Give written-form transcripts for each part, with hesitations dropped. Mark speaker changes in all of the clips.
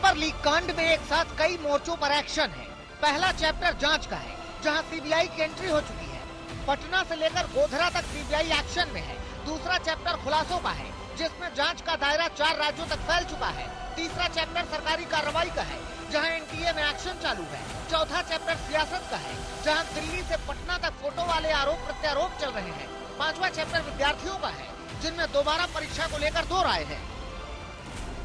Speaker 1: Paper leak कांड में एक साथ कई मोर्चों पर एक्शन है। पहला चैप्टर जांच का है, जहां सीबीआई की एंट्री हो चुकी है। पटना से लेकर गोधरा तक सीबीआई एक्शन में है। दूसरा चैप्टर खुलासों का है, जिसमें जांच का दायरा 4 राज्यों तक फैल चुका है। तीसरा चैप्टर सरकारी कार्रवाई का है, जहां एनटीए में एक्शन चालू है। चौथा चैप्टर सियासत का है, जहां दिल्ली से पटना तक फोटो वाले आरोप प्रत्यारोप चल रहे हैं। पांचवा चैप्टर विद्यार्थियों का है, जिनमें दोबारा परीक्षा को लेकर 2 राय है।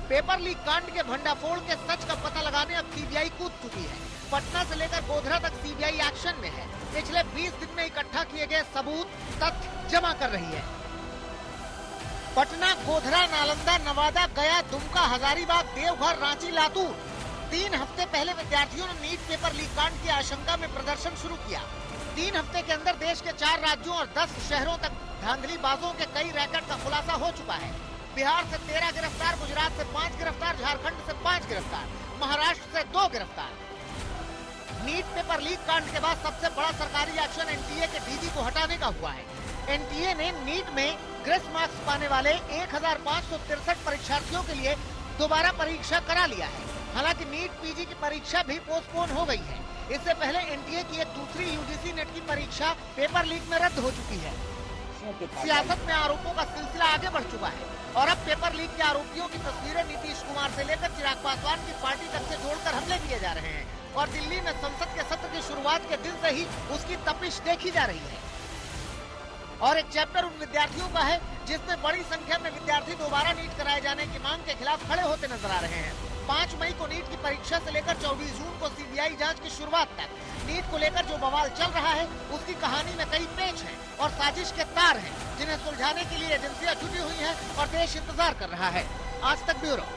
Speaker 1: पेपर लीक कांड के भंडाफोड़ के सच का पता लगाने अब सीबीआई कूद चुकी है। पटना से लेकर गोधरा तक सीबीआई एक्शन में है। पिछले 20 दिन में इकट्ठा किए गए सबूत तथ्य जमा कर रही है। पटना, गोधरा, नालंदा, नवादा, गया, दुमका, हजारीबाग, देवघर, रांची, लातूर। 3 हफ्ते पहले विद्यार्थियों ने नीट पेपर लीक कांड की आशंका में प्रदर्शन शुरू किया। 3 हफ्ते के अंदर देश के 4 राज्यों और 10 शहरों तक धांधलीबाजों के कई रैकेट का खुलासा हो चुका है। बिहार से 13 गिरफ्तार, गुजरात से 5 गिरफ्तार, झारखंड से 5 गिरफ्तार, महाराष्ट्र से 2 गिरफ्तार। नीट पेपर लीक कांड के बाद सबसे बड़ा सरकारी एक्शन एनटीए के डीजी को हटाने का हुआ है। एनटीए ने नीट में ग्रेस मार्क्स पाने वाले 1563 परीक्षार्थियों के लिए दोबारा परीक्षा करा लिया है। हालांकि नीट पीजी की परीक्षा भी पोस्टपोन हो गई है। इससे पहले एनटीए की एक दूसरी यूजीसी नेट की परीक्षा पेपर लीक में रद्द हो चुकी है। सियासत में आरोपों का सिलसिला आगे बढ़ चुका है और अब पेपर लीक के आरोपियों की तस्वीरें नीतीश कुमार से लेकर चिराग पासवान की पार्टी तक से जोड़कर हमले किए जा रहे हैं और दिल्ली में संसद के सत्र की शुरुआत के दिन से ही उसकी तपिश देखी जा रही है। और एक चैप्टर उन विद्यार्थियों का है, जिसमें बड़ी संख्या में विद्यार्थी दोबारा नीट कराए जाने की मांग के खिलाफ खड़े होते नजर आ रहे हैं। 5 मई को नीट की परीक्षा से लेकर 24 जून को सीबीआई जांच की शुरुआत तक नीट को लेकर जो बवाल चल रहा है, उसकी कहानी में कई पेच हैं और साजिश के तार हैं, जिन्हें सुलझाने के लिए एजेंसियां जुटी हुई हैं और देश इंतजार कर रहा है। आज तक ब्यूरो।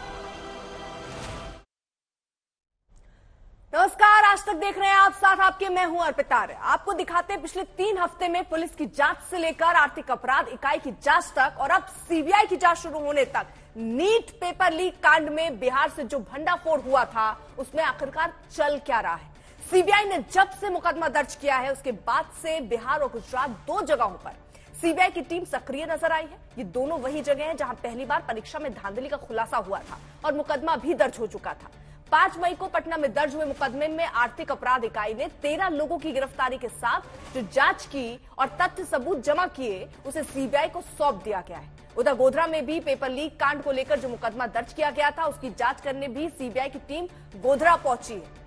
Speaker 2: नमस्कार, आज तक देख रहे हैं आप, साथ आपके मैं हूं अर्पिता। आपको दिखाते हैं पिछले 3 हफ्ते में पुलिस की जांच से लेकर आर्थिक अपराध इकाई की जांच तक और अब सीबीआई की जांच शुरू होने तक नीट पेपर लीक कांड में बिहार से जो भंडाफोड़ हुआ था, उसमें आखिरकार चल क्या रहा है। सीबीआई ने जब से मुकदमा दर्ज किया है, उसके बाद से बिहार और गुजरात 2 जगहों पर सीबीआई की टीम सक्रिय नजर आई है। ये दोनों वही जगह हैं जहां पहली बार परीक्षा में धांधली का खुलासा हुआ था और मुकदमा भी दर्ज हो चुका था। 5 मई को पटना में दर्ज हुए मुकदमे में आर्थिक अपराध इकाई ने 13 लोगों की गिरफ्तारी के साथ जो जांच की और तथ्य सबूत जमा किए, उसे सीबीआई को सौंप दिया गया है। उधर गोधरा में भी पेपर लीक कांड को लेकर जो मुकदमा दर्ज किया गया था, उसकी जांच करने भी सीबीआई की टीम गोधरा पहुंची है।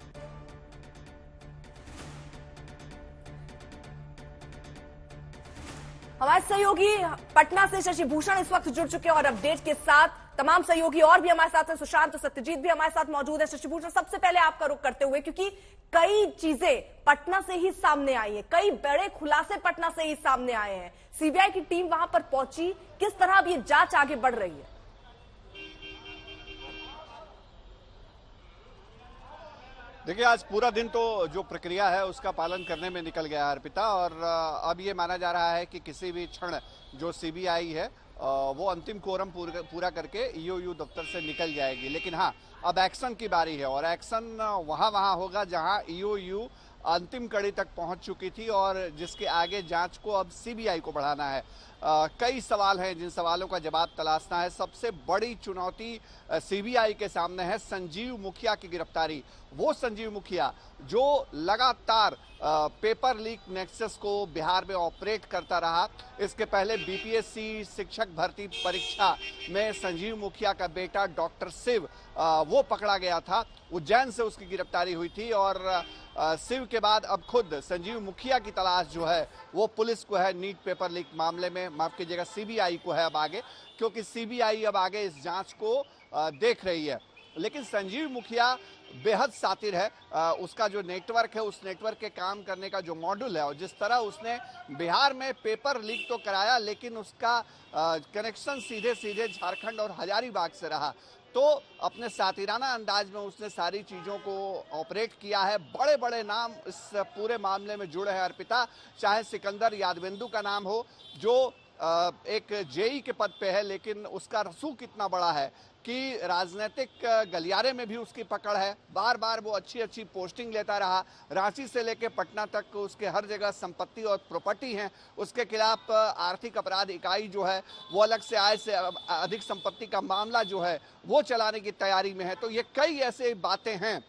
Speaker 2: हमारे सहयोगी पटना से शशि भूषण इस वक्त जुड़ चुके हैं और अपडेट के साथ तमाम सहयोगी और भी हमारे साथ हैं। सुशांत और सत्यजीत भी हमारे साथ मौजूद है। शशि भूषण, सबसे पहले आपका रुख करते हुए, क्योंकि कई चीजें पटना से ही सामने आई हैं, कई बड़े खुलासे पटना से ही सामने आए हैं। सीबीआई की टीम वहां पर पहुंची, किस तरह अब ये जांच आगे बढ़ रही है?
Speaker 3: देखिए, आज पूरा दिन तो जो प्रक्रिया है उसका पालन करने में निकल गया है अर्पिता, और अब ये माना जा रहा है कि किसी भी क्षण जो सीबीआई है वो अंतिम कोरम पूरा करके ईओयू दफ्तर से निकल जाएगी। लेकिन हाँ, अब एक्शन की बारी है और एक्शन वहाँ होगा जहाँ ईओयू अंतिम कड़ी तक पहुंच चुकी थी और जिसके आगे जांच को अब सीबीआई को बढ़ाना है। कई सवाल हैं जिन सवालों का जवाब तलाशना है। सबसे बड़ी चुनौती सीबीआई के सामने है संजीव मुखिया की गिरफ्तारी। वो संजीव मुखिया जो लगातार पेपर लीक नेक्सस को बिहार में ऑपरेट करता रहा। इसके पहले बीपीएससी शिक्षक भर्ती परीक्षा में संजीव मुखिया का बेटा डॉक्टर शिव वो पकड़ा गया था। उज्जैन से उसकी गिरफ्तारी हुई थी और शिव के बाद अब खुद संजीव मुखिया की तलाश जो है वो पुलिस को है नीट पेपर लीक मामले में, माफ कीजिएगा सीबीआई को है अब आगे, क्योंकि सीबीआई अब आगे इस जांच को देख रही है। लेकिन संजीव मुखिया बेहद शातिर है। उसका जो नेटवर्क है, उस नेटवर्क के काम करने का जो मॉड्यूल है और जिस तरह उसने बिहार में पेपर लीक तो कराया, लेकिन उसका कनेक्शन सीधे सीधे झारखंड और हजारीबाग से रहा। तो अपने सातिराना अंदाज में उसने सारी चीज़ों को ऑपरेट किया है। बड़े बड़े नाम इस पूरे मामले में जुड़े हैं अर्पिता, चाहे सिकंदर यादवेंदु का नाम हो जो एक जेई के पद पे है, लेकिन उसका रसूख कितना बड़ा है कि राजनीतिक गलियारे में भी उसकी पकड़ है। बार बार वो अच्छी अच्छी पोस्टिंग लेता रहा, रांची से लेकर पटना तक उसके हर जगह संपत्ति और प्रॉपर्टी हैं। उसके खिलाफ आर्थिक अपराध इकाई जो है वो अलग से आय से अधिक संपत्ति का मामला जो है वो चलाने की तैयारी में है। तो ये कई ऐसे बातें हैं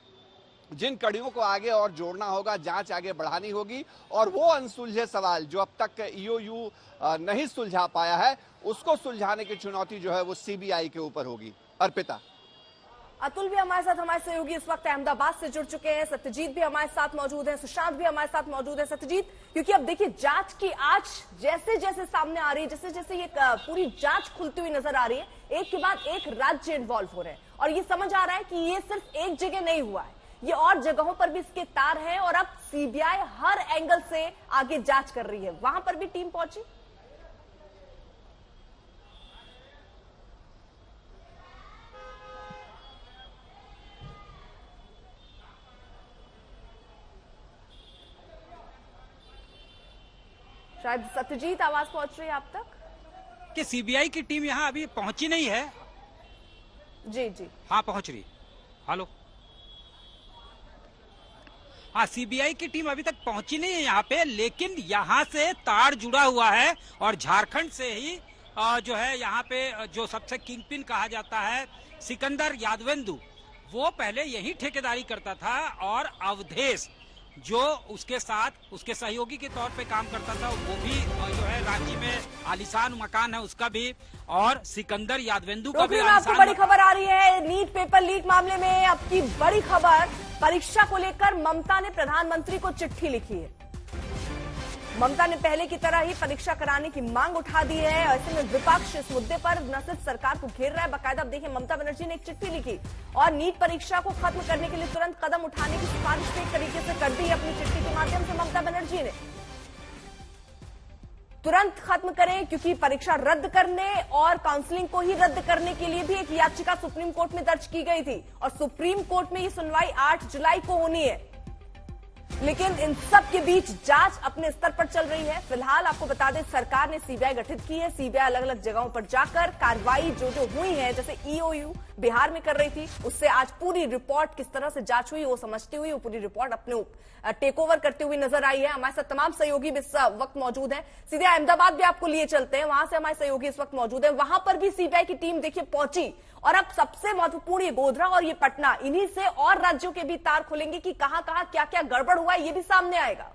Speaker 3: जिन कड़ियों को आगे और जोड़ना होगा, जांच आगे बढ़ानी होगी और वो अनसुलझे सवाल जो अब तक ईओयू नहीं सुलझा पाया है उसको सुलझाने की चुनौती जो है वो सीबीआई के ऊपर होगी। अर्पिता।
Speaker 2: अतुल भी हमारे साथ, हमारे सहयोगी इस वक्त अहमदाबाद से जुड़ चुके हैं, सत्यजीत भी हमारे साथ मौजूद है, सुशांत भी हमारे साथ मौजूद है। सत्यजीत, क्योंकि अब देखिए जांच की आज जैसे जैसे सामने आ रही है, जैसे जैसे ये पूरी जांच खुलती हुई नजर आ रही है, एक के बाद एक राज्य इन्वॉल्व हो रहे हैं और ये समझ आ रहा है कि ये सिर्फ एक जगह नहीं हुआ है, ये और जगहों पर भी इसके तार हैं और अब सीबीआई हर एंगल से आगे जांच कर रही है। वहां पर भी टीम पहुंची। शायद सत्यजीत आवाज पहुंच रही है आप तक
Speaker 4: कि सीबीआई की टीम यहां अभी पहुंची नहीं है।
Speaker 2: जी जी,
Speaker 4: हाँ पहुंच रही। हेलो, हाँ सीबीआई की टीम अभी तक पहुंची नहीं है यहाँ पे, लेकिन यहाँ से तार जुड़ा हुआ है और झारखंड से ही जो है यहाँ पे जो सबसे किंगपिन कहा जाता है सिकंदर यादवेंदु, वो पहले यही ठेकेदारी करता था और अवधेश जो उसके साथ उसके सहयोगी के तौर पे काम करता था वो भी जो है रांची में आलीशान मकान है उसका भी, और सिकंदर यादवेंदु का भी
Speaker 2: आपको
Speaker 4: आलीशान
Speaker 2: बड़ी खबर आ रही है नीट पेपर लीक मामले में। अब की बड़ी खबर, परीक्षा को लेकर ममता ने प्रधानमंत्री को चिट्ठी लिखी है। ममता ने पहले की तरह ही परीक्षा कराने की मांग उठा दी है। ऐसे में विपक्ष इस मुद्दे पर न सिर्फ सरकार को घेर रहा है, बाकायदा अब देखिए ममता बनर्जी ने एक चिट्ठी लिखी और नीट परीक्षा को खत्म करने के लिए तुरंत कदम उठाने की सिफारिश भी एक तरीके से कर दी है अपनी चिट्ठी के माध्यम से ममता बनर्जी ने। तुरंत खत्म करें, क्योंकि परीक्षा रद्द करने और काउंसलिंग को ही रद्द करने के लिए भी एक याचिका सुप्रीम कोर्ट में दर्ज की गई थी और सुप्रीम कोर्ट में ये सुनवाई 8 जुलाई को होनी है। लेकिन इन सब के बीच जांच अपने स्तर पर चल रही है। फिलहाल आपको बता दें सरकार ने सीबीआई गठित की है। सीबीआई अलग अलग जगहों पर जाकर कार्रवाई जो हुई है, जैसे ईओयू बिहार में कर रही थी, उससे आज पूरी रिपोर्ट किस तरह से जांच हुई वो समझती हुई वो पूरी रिपोर्ट अपने टेक ओवर करते हुए नजर आई है। हमारे साथ तमाम सहयोगी भी इस वक्त मौजूद हैं। सीधे अहमदाबाद भी आपको लिए चलते हैं, वहां से हमारे सहयोगी इस वक्त मौजूद है। वहां पर भी सीबीआई की टीम देखिए पहुंची और अब सबसे महत्वपूर्ण ये गोधरा और ये पटना, इन्हीं से और राज्यों के भी तार खुलेंगे कि कहां कहां क्या क्या गड़बड़ हुआ है, ये भी सामने आएगा।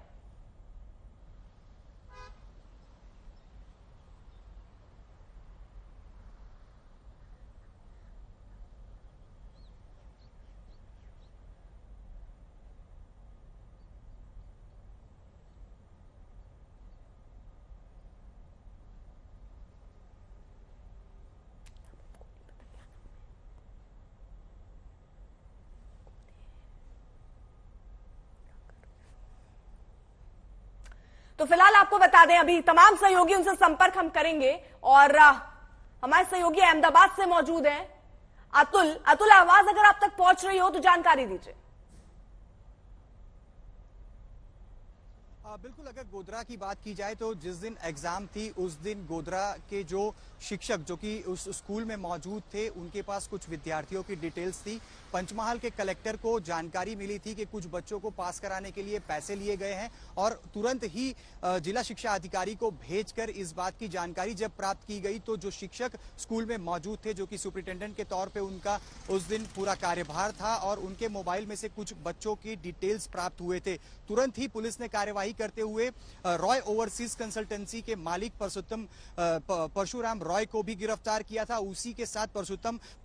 Speaker 2: तो फिलहाल आपको बता दें अभी तमाम सहयोगी उनसे संपर्क हम करेंगे और हमारे सहयोगी अहमदाबाद से मौजूद हैं अतुल, आवाज अगर आप तक पहुंच रही हो तो जानकारी दीजिए।
Speaker 5: बिल्कुल, अगर गोधरा की बात की जाए तो जिस दिन एग्जाम थी उस दिन गोधरा के जो शिक्षक जो कि उस स्कूल में मौजूद थे उनके पास कुछ विद्यार्थियों की डिटेल्स थी। पंचमहाल के कलेक्टर को जानकारी मिली थी कि कुछ बच्चों को पास कराने के लिए पैसे लिए गए हैं और तुरंत ही जिला शिक्षा अधिकारी को भेजकर इस बात की जानकारी जब प्राप्त की गई तो जो शिक्षक स्कूल में मौजूद थे, जो कि सुपरिटेंडेंट के तौर पे उनका उस दिन पूरा कार्यभार था और उनके मोबाइल में से कुछ बच्चों की डिटेल्स प्राप्त हुए थे। तुरंत ही पुलिस ने कार्यवाही करते हुए रॉय ओवरसीज कंसल्टेंसी के मालिक परशुराम रॉय को भी गिरफ्तार किया था। उसी के साथ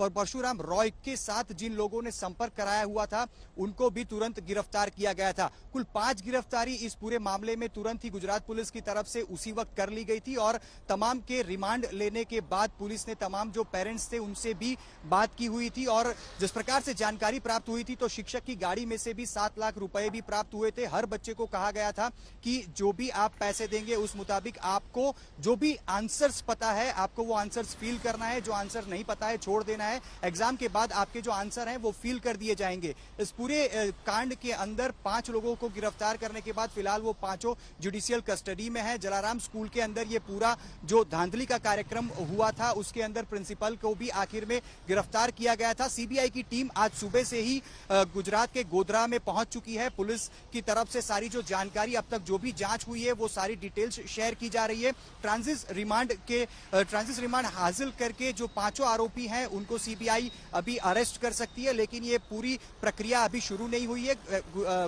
Speaker 5: परशुराम रॉय के साथ जिन लोगों ने संपर्क कराया हुआ था उनको भी तुरंत गिरफ्तार किया गया था। कुल 5 गिरफ्तारी इस पूरे मामले में तुरंत ही गुजरात पुलिस की तरफ से उसी वक्त कर ली गई थी और तमाम के रिमांड लेने के बाद पुलिस ने तमाम जो पेरेंट्स थे उनसे भी बात की हुई थी और जिस प्रकार से जानकारी प्राप्त हुई थी तो शिक्षक की गाड़ी में से भी 7 लाख रुपए भी प्राप्त हुए थे। हर बच्चे को कहा गया था कि जो भी आप पैसे देंगे उस मुताबिक आपको जो भी आंसर्स पता है आपको वो आंसर्स फिल करना है, जो आंसर नहीं पता है छोड़ देना है। एग्जाम के बाद आपके जो आंसर हैं वो फिल कर दिए जाएंगे। इस पूरे कांड के अंदर 5 लोगों को गिरफ्तार करने के बाद फिलहाल वो 5 जुडिशियल कस्टडी में है। जलाराम स्कूल के अंदर ये पूरा जो धांधली का कार्यक्रम हुआ था उसके अंदर प्रिंसिपल को भी आखिर में गिरफ्तार किया गया था। सीबीआई की टीम आज सुबह से ही गुजरात के गोधरा में पहुंच चुकी है। पुलिस की तरफ से सारी जो जानकारी अब तक जो भी जांच हुई है वो सारी डिटेल्स शेयर की जा रही है। ट्रांजिट रिमांड हासिल करके जो 5 आरोपी हैं उनको सीबीआई अभी अरेस्ट कर सकती है, लेकिन ये पूरी प्रक्रिया अभी शुरू नहीं हुई है।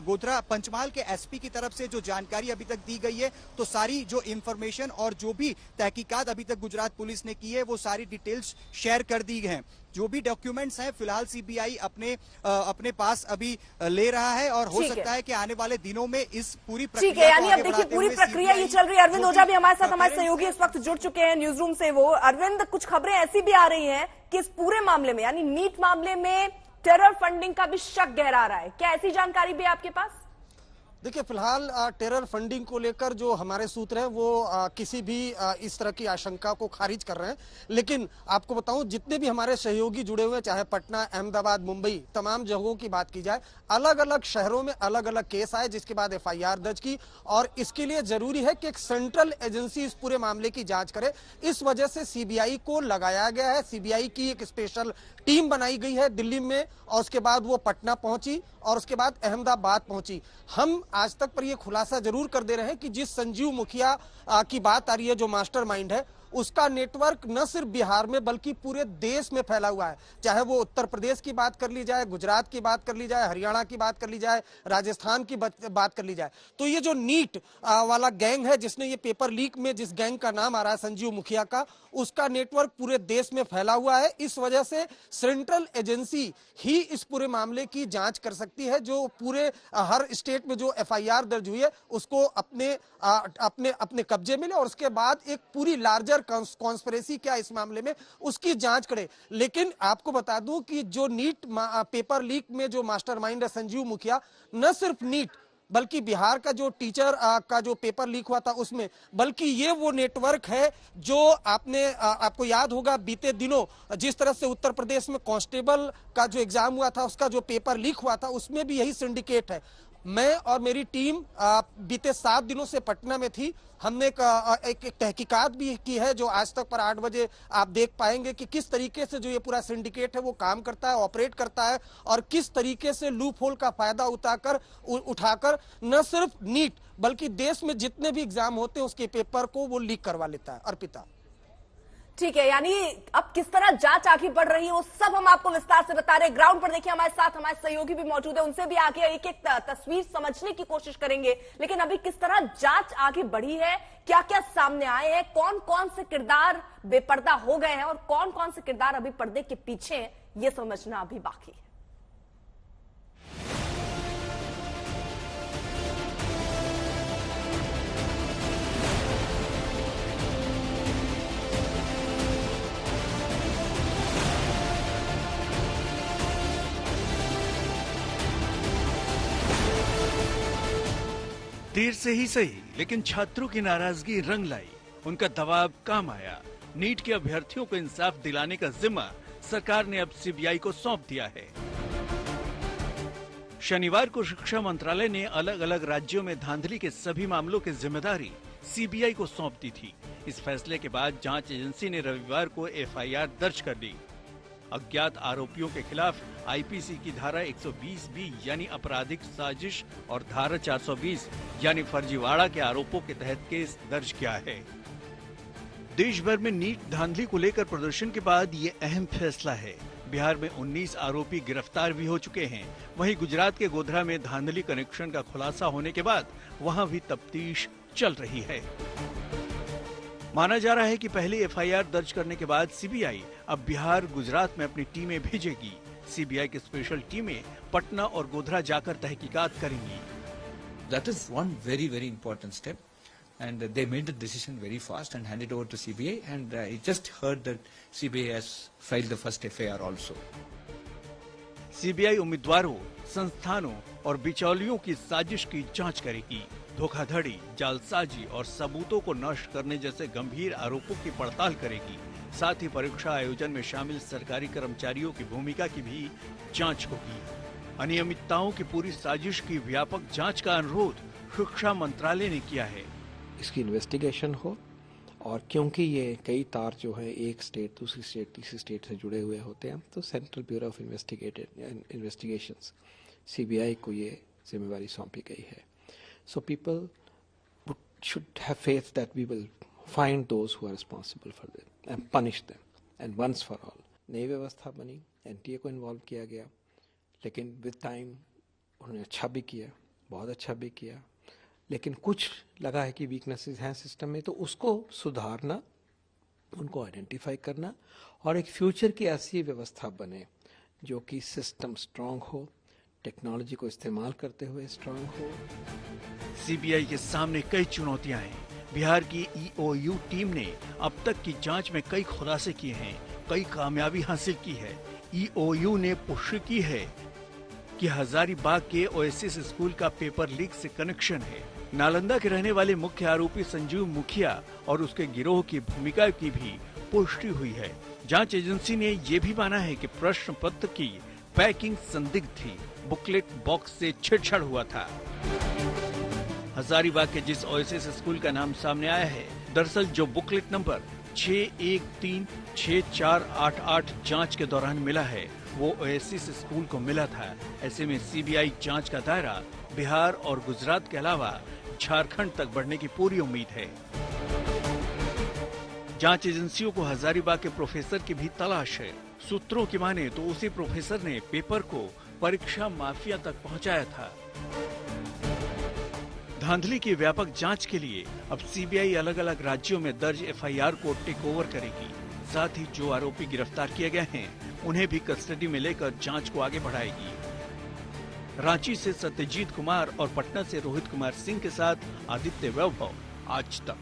Speaker 5: गोधरा पंचमहाल के एसपी की तरफ से जो जानकारी अभी तक दी गई है तो सारी जो इंफॉर्मेशन और जो भी तहकीकात अभी तक गुजरात पुलिस ने की है वो सारी डिटेल्स शेयर कर दी हैं। जो भी डॉक्यूमेंट्स हैं फिलहाल सीबीआई अपने पास अभी ले रहा है और हो सकता है कि आने वाले दिनों में इस पूरी प्रक्रिया
Speaker 2: ठीक है, यानी अब देखिए पूरी प्रक्रिया ये चल रही है। अरविंद ओझा भी हमारे साथ, हमारे सहयोगी इस वक्त जुड़ चुके हैं न्यूज रूम से। वो अरविंद, कुछ खबरें ऐसी भी आ रही हैं कि इस पूरे मामले में यानी नीट मामले में टेरर फंडिंग का भी शक गहरा रहा है, क्या ऐसी जानकारी भी है आपके पास?
Speaker 6: देखिए, फिलहाल टेरर फंडिंग को लेकर जो हमारे सूत्र हैं वो किसी भी इस तरह की आशंका को खारिज कर रहे हैं। लेकिन आपको बताऊं, जितने भी हमारे सहयोगी जुड़े हुए, चाहे पटना, अहमदाबाद, मुंबई, तमाम जगहों की बात की जाए, अलग अलग शहरों में अलग अलग केस आए जिसके बाद एफआईआर दर्ज की। और इसके लिए जरूरी है कि एक सेंट्रल एजेंसी इस पूरे मामले की जांच करे। इस वजह से सीबीआई को लगाया गया है। सीबीआई की एक स्पेशल टीम बनाई गई है दिल्ली में और उसके बाद वो पटना पहुंची और उसके बाद अहमदाबाद पहुंची। हम आज तक पर यह खुलासा जरूर कर दे रहे हैं कि जिस संजीव मुखिया की बात आ रही है, जो मास्टरमाइंड है, उसका नेटवर्क न सिर्फ बिहार में बल्कि पूरे देश में फैला हुआ है। चाहे वो उत्तर प्रदेश की बात कर ली जाए, गुजरात की बात कर ली जाए, हरियाणा की बात कर ली जाए, राजस्थान की बात कर ली जाए। तो ये जो नीट वाला गैंग है जिसने ये पेपर लीक में जिस गैंग का नाम आ रहा है संजीव मुखिया का, उसका नेटवर्क पूरे देश में फैला हुआ है। इस वजह से सेंट्रल एजेंसी ही इस पूरे मामले की जांच कर सकती है। जो पूरे हर स्टेट में जो एफआईआर दर्ज हुई है उसको अपने कब्जे में ले और उसके बाद एक पूरी लार्जर कॉन्स्पिरेसी क्या इस मामले में उसकी जांच करे। लेकिन आपको बता दूं कि जो नीट पेपर लीक में जो मास्टरमाइंड है संजीव मुखिया, न सिर्फ नीट बल्कि बिहार का जो टीचर का जो पेपर लीक हुआ था उसमें, बल्कि ये वो नेटवर्क है जो आपको याद होगा बीते दिनों जिस तरह से उत्तर प्रदेश में कांस्टेबल का जो एग्जाम हुआ था उसका जो पेपर लीक हुआ था उसमें भी यही सिंडिकेट है। मैं और मेरी टीम बीते 7 दिनों से पटना में थी। हमने एक तहकीकात भी की है जो आज तक पर 8 बजे आप देख पाएंगे कि किस तरीके से जो ये पूरा सिंडिकेट है वो काम करता है, ऑपरेट करता है और किस तरीके से लूप होल का फायदा उठाकर न सिर्फ नीट बल्कि देश में जितने भी एग्जाम होते हैं उसके पेपर को वो लीक करवा लेता है। अर्पिता,
Speaker 2: ठीक है, यानी अब किस तरह जांच आगे बढ़ रही है वो सब हम आपको विस्तार से बता रहे हैं। ग्राउंड पर देखिए हमारे साथ हमारे सहयोगी भी मौजूद है, उनसे भी आगे एक एक तस्वीर समझने की कोशिश करेंगे। लेकिन अभी किस तरह जांच आगे बढ़ी है, क्या क्या सामने आए हैं, कौन कौन से किरदार बेपर्दा हो गए हैं और कौन कौन से किरदार अभी पर्दे के पीछे हैं, ये समझना अभी बाकी है।
Speaker 7: देर से ही सही लेकिन छात्रों की नाराजगी रंग लाई, उनका दबाव काम आया। नीट के अभ्यर्थियों को इंसाफ दिलाने का जिम्मा सरकार ने अब सीबीआई को सौंप दिया है। शनिवार को शिक्षा मंत्रालय ने अलग अलग राज्यों में धांधली के सभी मामलों की जिम्मेदारी सीबीआई को सौंप दी थी। इस फैसले के बाद जांच एजेंसी ने रविवार को एफआईआर दर्ज कर दी। अज्ञात आरोपियों के खिलाफ आईपीसी की धारा 120 बी यानी आपराधिक साजिश और धारा 420 यानी फर्जीवाड़ा के आरोपों के तहत केस दर्ज किया है। देश भर में नीट धांधली को लेकर प्रदर्शन के बाद ये अहम फैसला है। बिहार में 19 आरोपी गिरफ्तार भी हो चुके हैं। वहीं गुजरात के गोधरा में धांधली कनेक्शन का खुलासा होने के बाद वहां भी तफ्तीश चल रही है। माना जा रहा है कि पहले एफआईआर दर्ज करने के बाद सीबीआई अब बिहार, गुजरात में अपनी टीमें भेजेगी। सीबीआई की स्पेशल टीमें पटना और गोधरा जाकर तहकीकात करेंगी।
Speaker 8: That is one very important step, and they made the decision very fast and handed over to CBI. And I just heard that CBI has filed the first FIR also.
Speaker 7: CBI उम्मीदवारों, संस्थानों और बिचौलियों की साजिश की जांच करेगी। धोखाधड़ी, जालसाजी और सबूतों को नष्ट करने जैसे गंभीर आरोपों की पड़ताल करेगी। साथ ही परीक्षा आयोजन में शामिल सरकारी कर्मचारियों की भूमिका की भी जांच होगी। अनियमितताओं की पूरी साजिश की व्यापक जांच का अनुरोध शिक्षा मंत्रालय ने किया है।
Speaker 9: इसकी इन्वेस्टिगेशन हो, और क्योंकि ये कई तार जो है एक स्टेट दूसरी स्टेट तीसरी स्टेट से जुड़े हुए होते हैं, तो Central Bureau of Investigations CBI को ये जिम्मेवारी सौंपी गई है। So people should have faith that we will find those who are responsible for this and punish them and once for all. नई व्यवस्था बनी, NTA को इन्वॉल्व किया गया, लेकिन विद टाइम उन्होंने अच्छा भी किया, बहुत अच्छा भी किया, लेकिन कुछ लगा है कि वीकनेसेस हैं सिस्टम में, तो उसको सुधारना, उनको आइडेंटिफाई करना और एक फ्यूचर की ऐसी व्यवस्था बने जो कि सिस्टम स्ट्रांग हो, टेक्नोलॉजी को इस्तेमाल करते हुए स्ट्रांग हो।
Speaker 7: CBI के सामने कई चुनौतियां हैं। बिहार की EOU टीम ने अब तक की जांच में कई खुलासे किए हैं, कई कामयाबी हासिल की है। EOU ने पुष्टि की है कि हजारीबाग के ओएसिस स्कूल का पेपर लीक से कनेक्शन है। नालंदा के रहने वाले मुख्य आरोपी संजीव मुखिया और उसके गिरोह की भूमिका की भी पुष्टि हुई है। जांच एजेंसी ने ये भी माना है कि प्रश्न पत्र की पैकिंग संदिग्ध थी, बुकलेट बॉक्स से छेड़छाड़ हुआ था। हजारीबाग के जिस ओएसिस स्कूल का नाम सामने आया है, दरअसल जो बुकलेट नंबर 6136488 जांच के दौरान मिला है, वो ओएसिस स्कूल को मिला था। ऐसे में CBI जांच का दायरा बिहार और गुजरात के अलावा झारखंड तक बढ़ने की पूरी उम्मीद है। जांच एजेंसियों को हजारीबाग के प्रोफेसर की भी तलाश है। सूत्रों की माने तो उसी प्रोफेसर ने पेपर को परीक्षा माफिया तक पहुंचाया था। धांधली की व्यापक जांच के लिए अब CBI अलग अलग राज्यों में दर्ज FIR को टेक ओवर करेगी। साथ ही जो आरोपी गिरफ्तार किए गए हैं, उन्हें भी कस्टडी में लेकर जांच को आगे बढ़ाएगी। रांची से सत्यजीत कुमार और पटना से रोहित कुमार सिंह के साथ आदित्य वैभव, आज तक।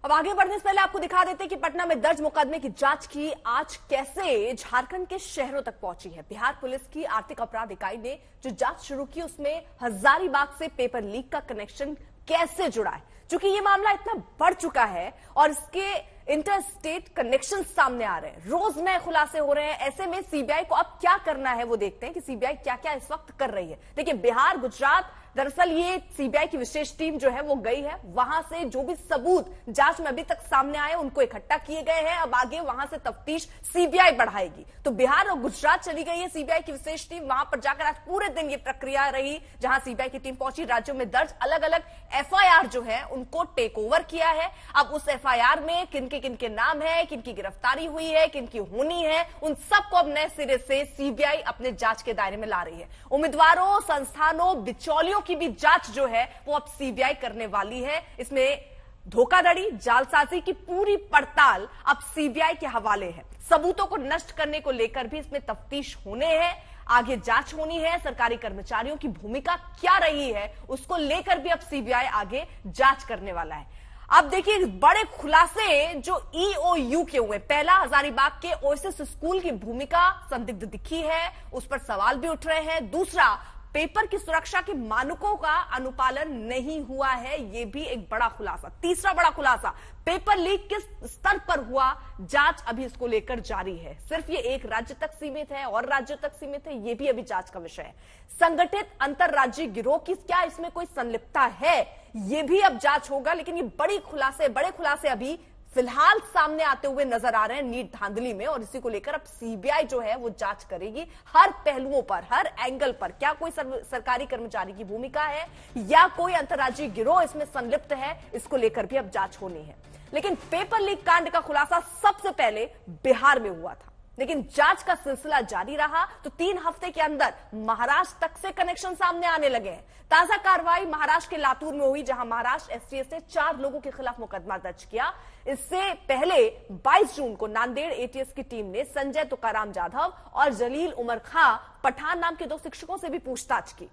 Speaker 2: अब आगे बढ़ने से पहले आपको दिखा देते हैं कि पटना में दर्ज मुकदमे की जांच की आज कैसे झारखंड के शहरों तक पहुंची है। बिहार पुलिस की आर्थिक अपराध इकाई ने जो जांच शुरू की, उसमें हजारीबाग से पेपर लीक का कनेक्शन कैसे जुड़ा है। चूंकि ये मामला इतना बढ़ चुका है और इसके इंटर स्टेट कनेक्शन सामने आ रहे हैं, रोज नए खुलासे हो रहे हैं, ऐसे में CBI को अब क्या करना है वो देखते हैं कि CBI क्या क्या इस वक्त कर रही है। देखिए, बिहार, गुजरात, दरअसल ये CBI की विशेष टीम जो है वो गई है, वहां से जो भी सबूत जांच में अभी तक सामने आए उनको इकट्ठा किए गए हैं। अब आगे वहां से तफ्तीश CBI बढ़ाएगी। तो बिहार और गुजरात चली गई है CBI की विशेष टीम, वहां पर जाकर आज पूरे दिन ये प्रक्रिया रही, जहां CBI की टीम पहुंची, राज्यों में दर्ज अलग अलग FIR जो है उनको टेक ओवर किया है। अब उस FIR में किनके नाम है, किनकी गिरफ्तारी हुई है, किनकी होनी है, उन सबको अब नए सिरे से CBI अपने जांच के दायरे में ला रही है। उम्मीदवारों, संस्थानों, बिचौलियों की भी जांच जो है वो अब CBI करने वाली है। इसमें धोखाधड़ी, जालसाजी की पूरी पड़ताल अब CBI के हवाले है। सबूतों को नष्ट करने को लेकर भी इसमें तफ्तीश होने हैं, आगे जांच होनी है। सरकारी कर्मचारियों की भूमिका क्या रही है उसको लेकर भी अब CBI आगे जांच करने वाला है। अब देखिए, बड़े खुलासे जो EOU के हुए। पहला, हजारीबाग के ओएसिस स्कूल की भूमिका संदिग्ध दिखी है, उस पर सवाल भी उठ रहे हैं। दूसरा, पेपर की सुरक्षा के मानकों का अनुपालन नहीं हुआ है, यह भी एक बड़ा खुलासा। तीसरा बड़ा खुलासा, पेपर लीक किस स्तर पर हुआ, जांच अभी इसको लेकर जारी है। सिर्फ ये एक राज्य तक सीमित है और राज्यों तक सीमित है, यह भी अभी जांच का विषय है। संगठित अंतरराज्यीय गिरोह की क्या इसमें कोई संलिप्तता है, यह भी अब जांच होगा। लेकिन ये बड़े खुलासे अभी फिलहाल सामने आते हुए नजर आ रहे हैं नीट धांधली में, और इसी को लेकर अब CBI जो है वो जांच करेगी हर पहलुओं पर, हर एंगल पर। क्या कोई सरकारी कर्मचारी की भूमिका है या कोई अंतर्राज्यीय गिरोह इसमें संलिप्त है, इसको लेकर भी अब जांच होनी है। लेकिन पेपर लीक कांड का खुलासा सबसे पहले बिहार में हुआ था, लेकिन जांच का सिलसिला जारी रहा तो 3 हफ्ते के अंदर महाराष्ट्र तक से कनेक्शन सामने आने लगे हैं। ताजा कार्रवाई महाराष्ट्र के लातूर में हुई, जहां महाराष्ट्र STS ने 4 लोगों के खिलाफ मुकदमा दर्ज किया। इससे पहले 22 जून को नांदेड़ ATS की टीम ने संजय तुकाराम जाधव और जलील उमर खां पठान नाम के 2 शिक्षकों से भी पूछताछ की।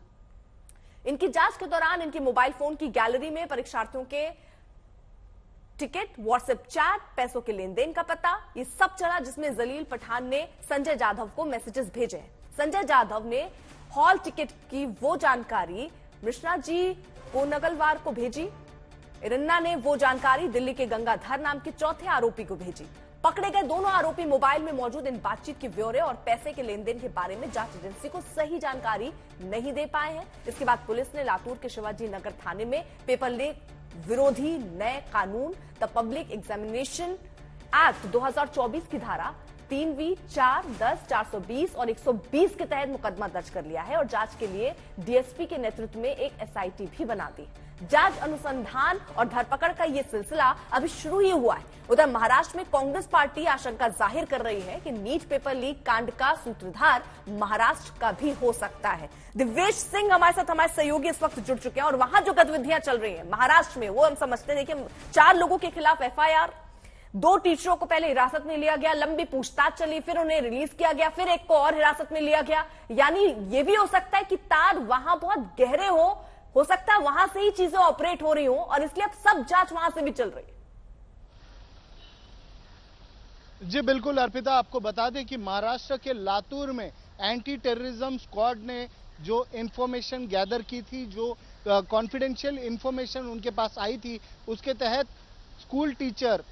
Speaker 2: इनकी जांच के दौरान इनके मोबाइल फोन की गैलरी में परीक्षार्थियों के टिकट, व्हाट्सएप चैट, पैसों के लेन देन का पता, ये सब चला, जिसमें जलील पठान ने संजय जाधव को मैसेजेस भेजे हैं। संजय जाधव ने हॉल टिकट की वो जानकारी मिश्रा जी कोनगलवार को भेजी। इरन्ना ने वो जानकारी दिल्ली के गंगाधर नाम के चौथे आरोपी को भेजी। पकड़े गए दोनों आरोपी मोबाइल में मौजूद इन बातचीत के ब्यौरे और पैसे के लेन देन के बारे में जांच एजेंसी को सही जानकारी नहीं दे पाए हैं। इसके बाद पुलिस ने लातूर के शिवाजी नगर थाने में पेपर लीक विरोधी नए कानून द पब्लिक एग्जामिनेशन एक्ट 2024 की धारा 3V 4, 10, 420 और 120 के तहत मुकदमा दर्ज कर लिया है और जांच के लिए डीएसपी के नेतृत्व में एक एसआईटी भी बना दी। जांच अनुसंधान और धरपकड़ का ये सिलसिला अभी शुरू ही हुआ है। उधर महाराष्ट्र में कांग्रेस पार्टी आशंका जाहिर कर रही है कि नीट पेपर लीक कांड का सूत्रधार महाराष्ट्र का भी हो सकता है। दिव्येश सिंह हमारे साथ हमारे सहयोगी इस वक्त जुड़ चुके हैं और वहां जो गतिविधियां चल रही है महाराष्ट्र में, वो हम समझते हैं कि 4 लोगों के खिलाफ एफआईआर, 2 टीचरों को पहले हिरासत में लिया गया, लंबी पूछताछ चली, फिर उन्हें रिलीज किया गया, फिर एक को और हिरासत में लिया गया। यानी ये भी हो सकता है कि तार वहां बहुत गहरे हो सकता है वहां से ही चीजें ऑपरेट हो रही हो और इसलिए अब सब जांच वहां से भी चल रही है।
Speaker 10: जी बिल्कुल अर्पिता, आपको बता दें कि महाराष्ट्र के लातूर में एंटी टेररिज्म स्क्वाड ने जो इंफॉर्मेशन गैदर की थी, जो कॉन्फिडेंशियल इंफॉर्मेशन उनके पास आई थी, उसके तहत स्कूल टीचर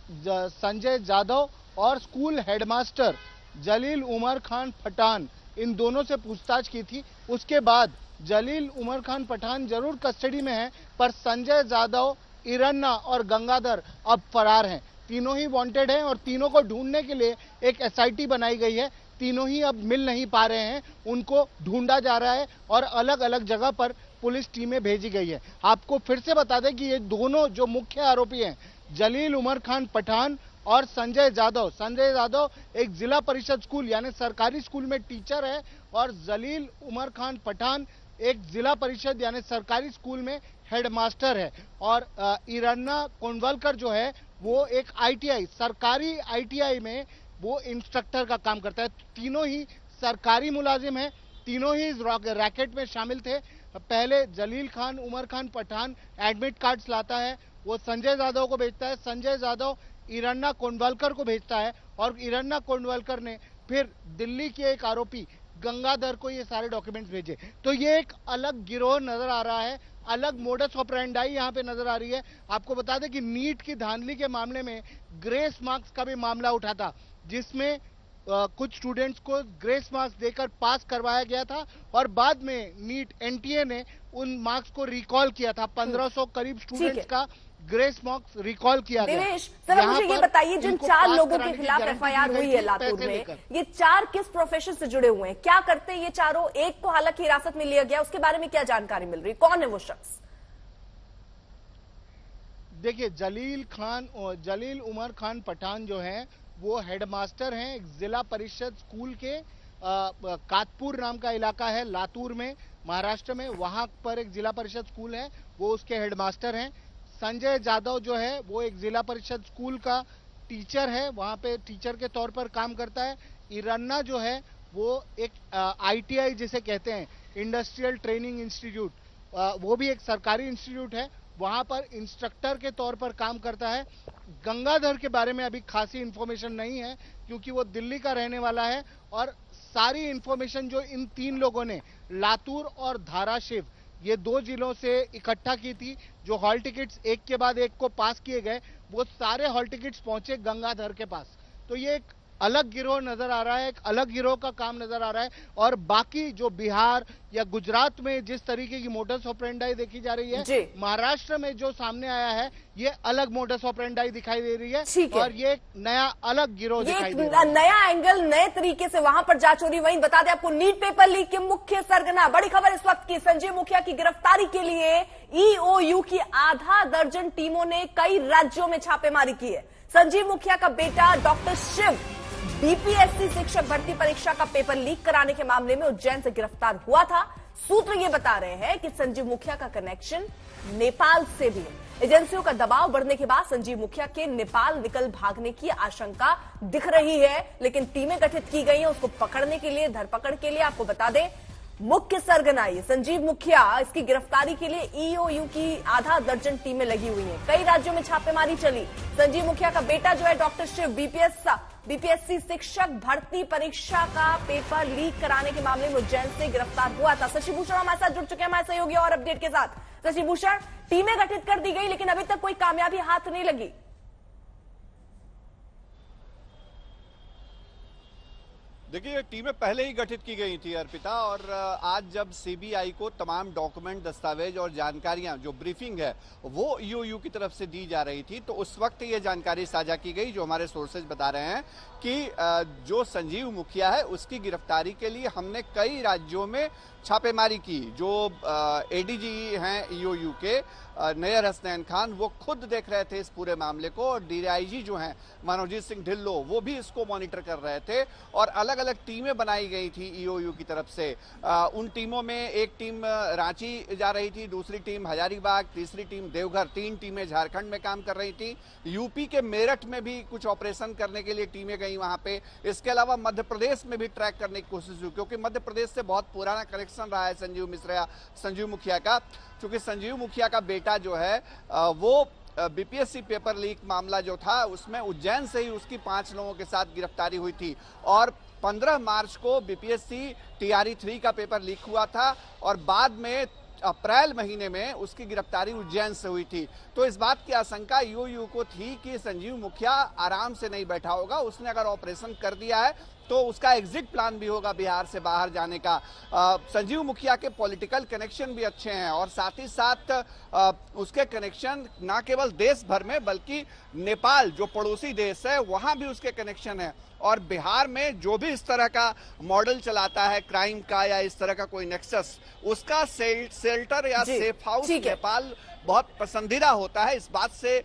Speaker 10: संजय जाधव और स्कूल हेडमास्टर जलील उमर खान पठान, इन दोनों से पूछताछ की थी। उसके बाद जलील उमर खान पठान जरूर कस्टडी में है, पर संजय जाधव, इरन्ना और गंगाधर अब फरार हैं। तीनों ही वांटेड हैं और तीनों को ढूंढने के लिए एक एसआईटी बनाई गई है। तीनों ही अब मिल नहीं पा रहे हैं, उनको ढूंढा जा रहा है और अलग अलग जगह पर पुलिस टीमें भेजी गई है। आपको फिर से बता दें कि ये दोनों जो मुख्य आरोपी हैं, जलील उमर खान पठान और संजय जाधव एक जिला परिषद स्कूल यानी सरकारी स्कूल में टीचर है और जलील उमर खान पठान एक जिला परिषद यानी सरकारी स्कूल में हेडमास्टर है। और इरन्ना कोंडवलकर जो है वो एक आईटीआई, सरकारी आईटीआई में वो इंस्ट्रक्टर का काम करता है। तीनों ही सरकारी मुलाजिम हैं, तीनों ही इस रैकेट में शामिल थे। पहले जलील खान उमर खान पठान एडमिट कार्ड्स लाता है, वो संजय जाधव को भेजता है, संजय जाधव इरन्ना कोंडवलकर को भेजता है और इरन्ना कोंडवलकर ने फिर दिल्ली के एक आरोपी गंगाधर को ये सारे डॉक्यूमेंट्स भेजे। तो ये एक अलग गिरोह नजर आ रहा है, अलग मोडस ऑपरेंडाई यहाँ पे नजर आ रही है। आपको बता दें कि नीट की धांधली के मामले में ग्रेस मार्क्स का भी मामला उठा था, जिसमें कुछ स्टूडेंट्स को ग्रेस मार्क्स देकर पास करवाया गया था और बाद में नीट एनटीए ने उन मार्क्स को रिकॉल किया था। 1500 करीब स्टूडेंट्स का ग्रेस मार्क्स रिकॉल किया गया।
Speaker 2: दिनेश, सर मुझे ये बताइए, जिन 4 लोगों के खिलाफ एफआईआर हुई है लातूर में, ये 4 किस प्रोफेशन से जुड़े हुए हैं, क्या करते हैं ये चारों? एक को हालांकि हिरासत में लिया गया, उसके बारे में क्या जानकारी मिल रही, कौन है वो शख्स?
Speaker 10: देखिए, जलील उमर खान पठान जो हैं वो हेडमास्टर हैं एक जिला परिषद स्कूल के, कातपुर नाम का इलाका है लातूर में, महाराष्ट्र में, वहां पर एक जिला परिषद स्कूल है, वो उसके हेडमास्टर हैं। संजय जाधव जो है वो एक जिला परिषद स्कूल का टीचर है, वहां पे टीचर के तौर पर काम करता है। इरन्ना जो है वो एक आईटीआई जिसे कहते हैं, इंडस्ट्रियल ट्रेनिंग इंस्टीट्यूट, वो भी एक सरकारी इंस्टीट्यूट है, वहां पर इंस्ट्रक्टर के तौर पर काम करता है। गंगाधर के बारे में अभी खासी इंफॉर्मेशन नहीं है क्योंकि वो दिल्ली का रहने वाला है और सारी इंफॉर्मेशन जो इन 3 लोगों ने लातूर और धाराशिव ये 2 जिलों से इकट्ठा की थी, जो हॉल टिकट्स एक के बाद एक को पास किए गए, वो सारे हॉल टिकट्स पहुंचे गंगाधर के पास। तो ये एक अलग गिरोह नजर आ रहा है, एक अलग गिरोह का काम नजर आ रहा है। और बाकी जो बिहार या गुजरात में जिस तरीके की मोडस ऑपरेंडाई देखी जा रही है, महाराष्ट्र में जो सामने आया है ये अलग मोडस ऑपरेंडाई दिखाई दे रही है और ये एक नया अलग गिरोह दिखाई दे रहा है,
Speaker 2: नया एंगल, नए तरीके से वहां पर जांच हो रही। वहीं बता दें आपको, नीट पेपर लीक के मुख्य सरगना, बड़ी खबर इस वक्त की, संजीव मुखिया की गिरफ्तारी के लिए ईओयू की आधा दर्जन टीमों ने कई राज्यों में छापेमारी की है। संजीव मुखिया का बेटा डॉक्टर शिव बीपीएससी शिक्षक भर्ती परीक्षा का पेपर लीक कराने के मामले में उज्जैन से गिरफ्तार हुआ था। सूत्र ये बता रहे हैं कि संजीव मुखिया का कनेक्शन नेपाल से भी है। एजेंसियों का दबाव बढ़ने के बाद संजीव मुखिया के नेपाल निकल भागने की आशंका दिख रही है, लेकिन टीमें गठित की गई हैं उसको पकड़ने के लिए, धरपकड़ के लिए। आपको बता दें, मुख्य सरगना ये संजीव मुखिया, इसकी गिरफ्तारी के लिए ईओयू की आधा दर्जन टीमें लगी हुई हैं। कई राज्यों में छापेमारी चली। संजीव मुखिया का बेटा जो है डॉक्टर शिव बीपीएस बीपीएससी शिक्षक भर्ती परीक्षा का पेपर लीक कराने के मामले में उज्जैन से गिरफ्तार हुआ था। शशि भूषण हमारे साथ जुड़ चुके हैं हमारे सहयोगी और अपडेट के साथ। शशि भूषण, टीमें गठित कर दी गई लेकिन अभी तक कोई कामयाबी हाथ नहीं लगी।
Speaker 3: देखिए, टीमें पहले ही गठित की गई थी अर्पिता, और आज जब सीबीआई को तमाम डॉक्यूमेंट, दस्तावेज और जानकारियां, जो ब्रीफिंग है वो ईओयू की तरफ से दी जा रही थी, तो उस वक्त ये जानकारी साझा की गई, जो हमारे सोर्सेज बता रहे हैं कि जो संजीव मुखिया है उसकी गिरफ्तारी के लिए हमने कई राज्यों में छापेमारी की। जो एडीजी हैं ईओयू के नैयर हसनैन खान, वो खुद देख रहे थे इस पूरे मामले को, और डीआईजी जो हैं मनोजीत सिंह ढिल्लो, वो भी इसको मॉनिटर कर रहे थे, और अलग अलग टीमें बनाई गई थी ईओयू की तरफ से। उन टीमों में एक टीम रांची जा रही थी, दूसरी टीम हजारीबाग, तीसरी टीम देवघर, 3 टीमें झारखंड में काम कर रही थी। यूपी के मेरठ में भी कुछ ऑपरेशन करने के लिए टीमें गई वहां पे। इसके अलावा मध्य प्रदेश में भी ट्रैक करने की कोशिश हुई, क्योंकि मध्य प्रदेश से बहुत पुराना कनेक्शन रहा है संजीव मुखिया का, क्योंकि संजीव मुखिया का बेटा जो है वो बीपीएससी पेपर लीक मामला जो था उसमें उज्जैन से ही उसकी 5 लोगों के साथ गिरफ्तारी हुई थी, और 15 मार्च को बीपीएससी टीआरई 3 का पेपर लीक हुआ था, और बाद में अप्रैल महीने में उसकी गिरफ्तारी उज्जैन से हुई थी। तो इस बात की आशंका ईओयू को थी कि संजीव मुखिया आराम से नहीं बैठा होगा, उसने अगर ऑपरेशन कर दिया है तो उसका एग्जिट प्लान भी होगा बिहार से बाहर जाने का। संजीव मुखिया के पॉलिटिकल कनेक्शन भी अच्छे हैं, और साथ ही साथ उसके कनेक्शन ना केवल देश भर में बल्कि नेपाल जो पड़ोसी देश है वहां भी उसके कनेक्शन है, और बिहार में जो भी इस तरह का मॉडल चलाता है क्राइम का या इस तरह का कोई नेक्सस, उसका शेल्टर या सेफ हाउस नेपाल बहुत पसंदीदा होता है। इस बात से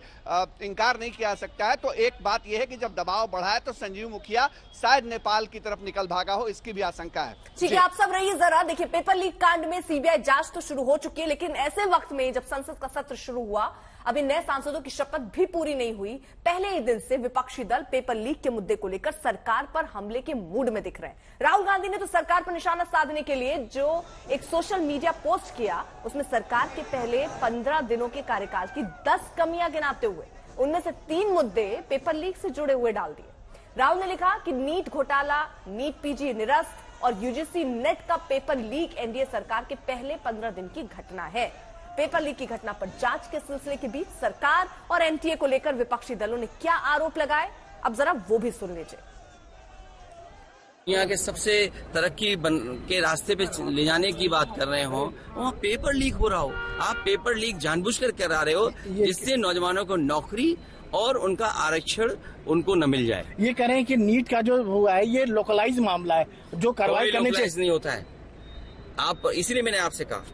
Speaker 3: इनकार नहीं किया सकता है। तो एक बात यह है कि जब दबाव बढ़ा है तो संजीव मुखिया शायद नेपाल की तरफ निकल भागा हो, इसकी भी आशंका है।
Speaker 2: ठीक है, आप सब रहिए जरा। देखिए, पेपर लीक कांड में सीबीआई जांच तो शुरू हो चुकी है, लेकिन ऐसे वक्त में जब संसद का सत्र शुरू हुआ, अभी नए सांसदों की शपथ भी पूरी नहीं हुई, पहले ही दिन से विपक्षी दल पेपर लीक के मुद्दे को लेकर सरकार पर हमले के मूड में दिख रहे हैं। राहुल गांधी ने तो सरकार पर निशाना साधने के लिए जो एक सोशल मीडिया पोस्ट किया, उसमें सरकार के पहले 15 दिनों के कार्यकाल की 10 कमियां गिनाते हुए उनमें से 3 मुद्दे पेपर लीक से जुड़े हुए डाल दिए। राहुल ने लिखा कि नीट घोटाला, नीट पीजी निरस्त और यूजीसी नेट का पेपर लीक एनडीए सरकार के पहले 15 दिन की घटना है। पेपर लीक की घटना पर जांच के सिलसिले के बीच सरकार और एनटीए को लेकर विपक्षी दलों ने क्या आरोप लगाए, अब जरा वो भी सुन लीजिए।
Speaker 11: यहाँ के सबसे तरक्की के रास्ते पे ले जाने की बात कर रहे हो, वहाँ पेपर लीक हो रहा हो। आप पेपर लीक जानबूझकर करा रहे हो जिससे नौजवानों को नौकरी और उनका आरक्षण उनको न मिल जाए।
Speaker 12: ये कह रहे हैं कि नीट का जो हुआ है ये लोकलाइज मामला है, जो कार्रवाई करने चाहिए
Speaker 11: नहीं होता है। आप इसलिए मैंने आपसे कहा,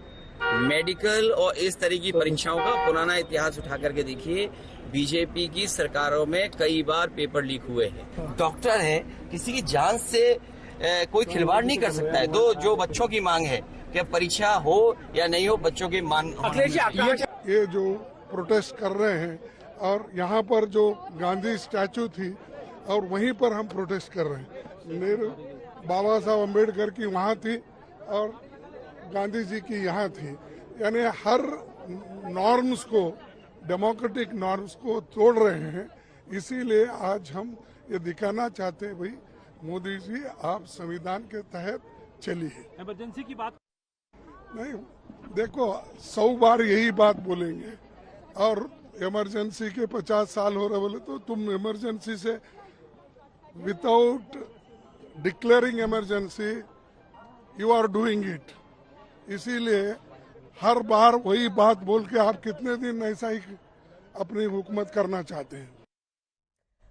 Speaker 11: मेडिकल और इस तरह की परीक्षाओं का पुराना इतिहास उठा करके देखिए। बीजेपी की सरकारों में कई बार पेपर लीक हुए हैं। डॉक्टर है, किसी की जान से कोई खिलवाड़ नहीं कर सकता है। तो जो बच्चों की मांग है कि परीक्षा हो या नहीं हो, बच्चों की मांग।
Speaker 13: ये जो प्रोटेस्ट कर रहे हैं, और यहाँ पर जो गांधी स्टैचू थी और वहीं पर हम प्रोटेस्ट कर रहे हैं। मेरे बाबा साहब अम्बेडकर की वहाँ थी और गांधी जी की यहाँ थी, यानी हर नॉर्म्स को, डेमोक्रेटिक नॉर्म्स को तोड़ रहे हैं। इसीलिए आज हम ये दिखाना चाहते हैं, भाई मोदी जी आप संविधान के तहत चलिए।
Speaker 14: इमरजेंसी की बात
Speaker 13: नहीं, देखो 100 बार यही बात बोलेंगे, और इमरजेंसी के 50 साल हो रहे बोले तो तुम इमरजेंसी से without declaring emergency you are doing it. इसीलिए हर बार वही बात बोल के आप कितने दिन ऐसा ही अपनी हुकूमत करना चाहते हैं।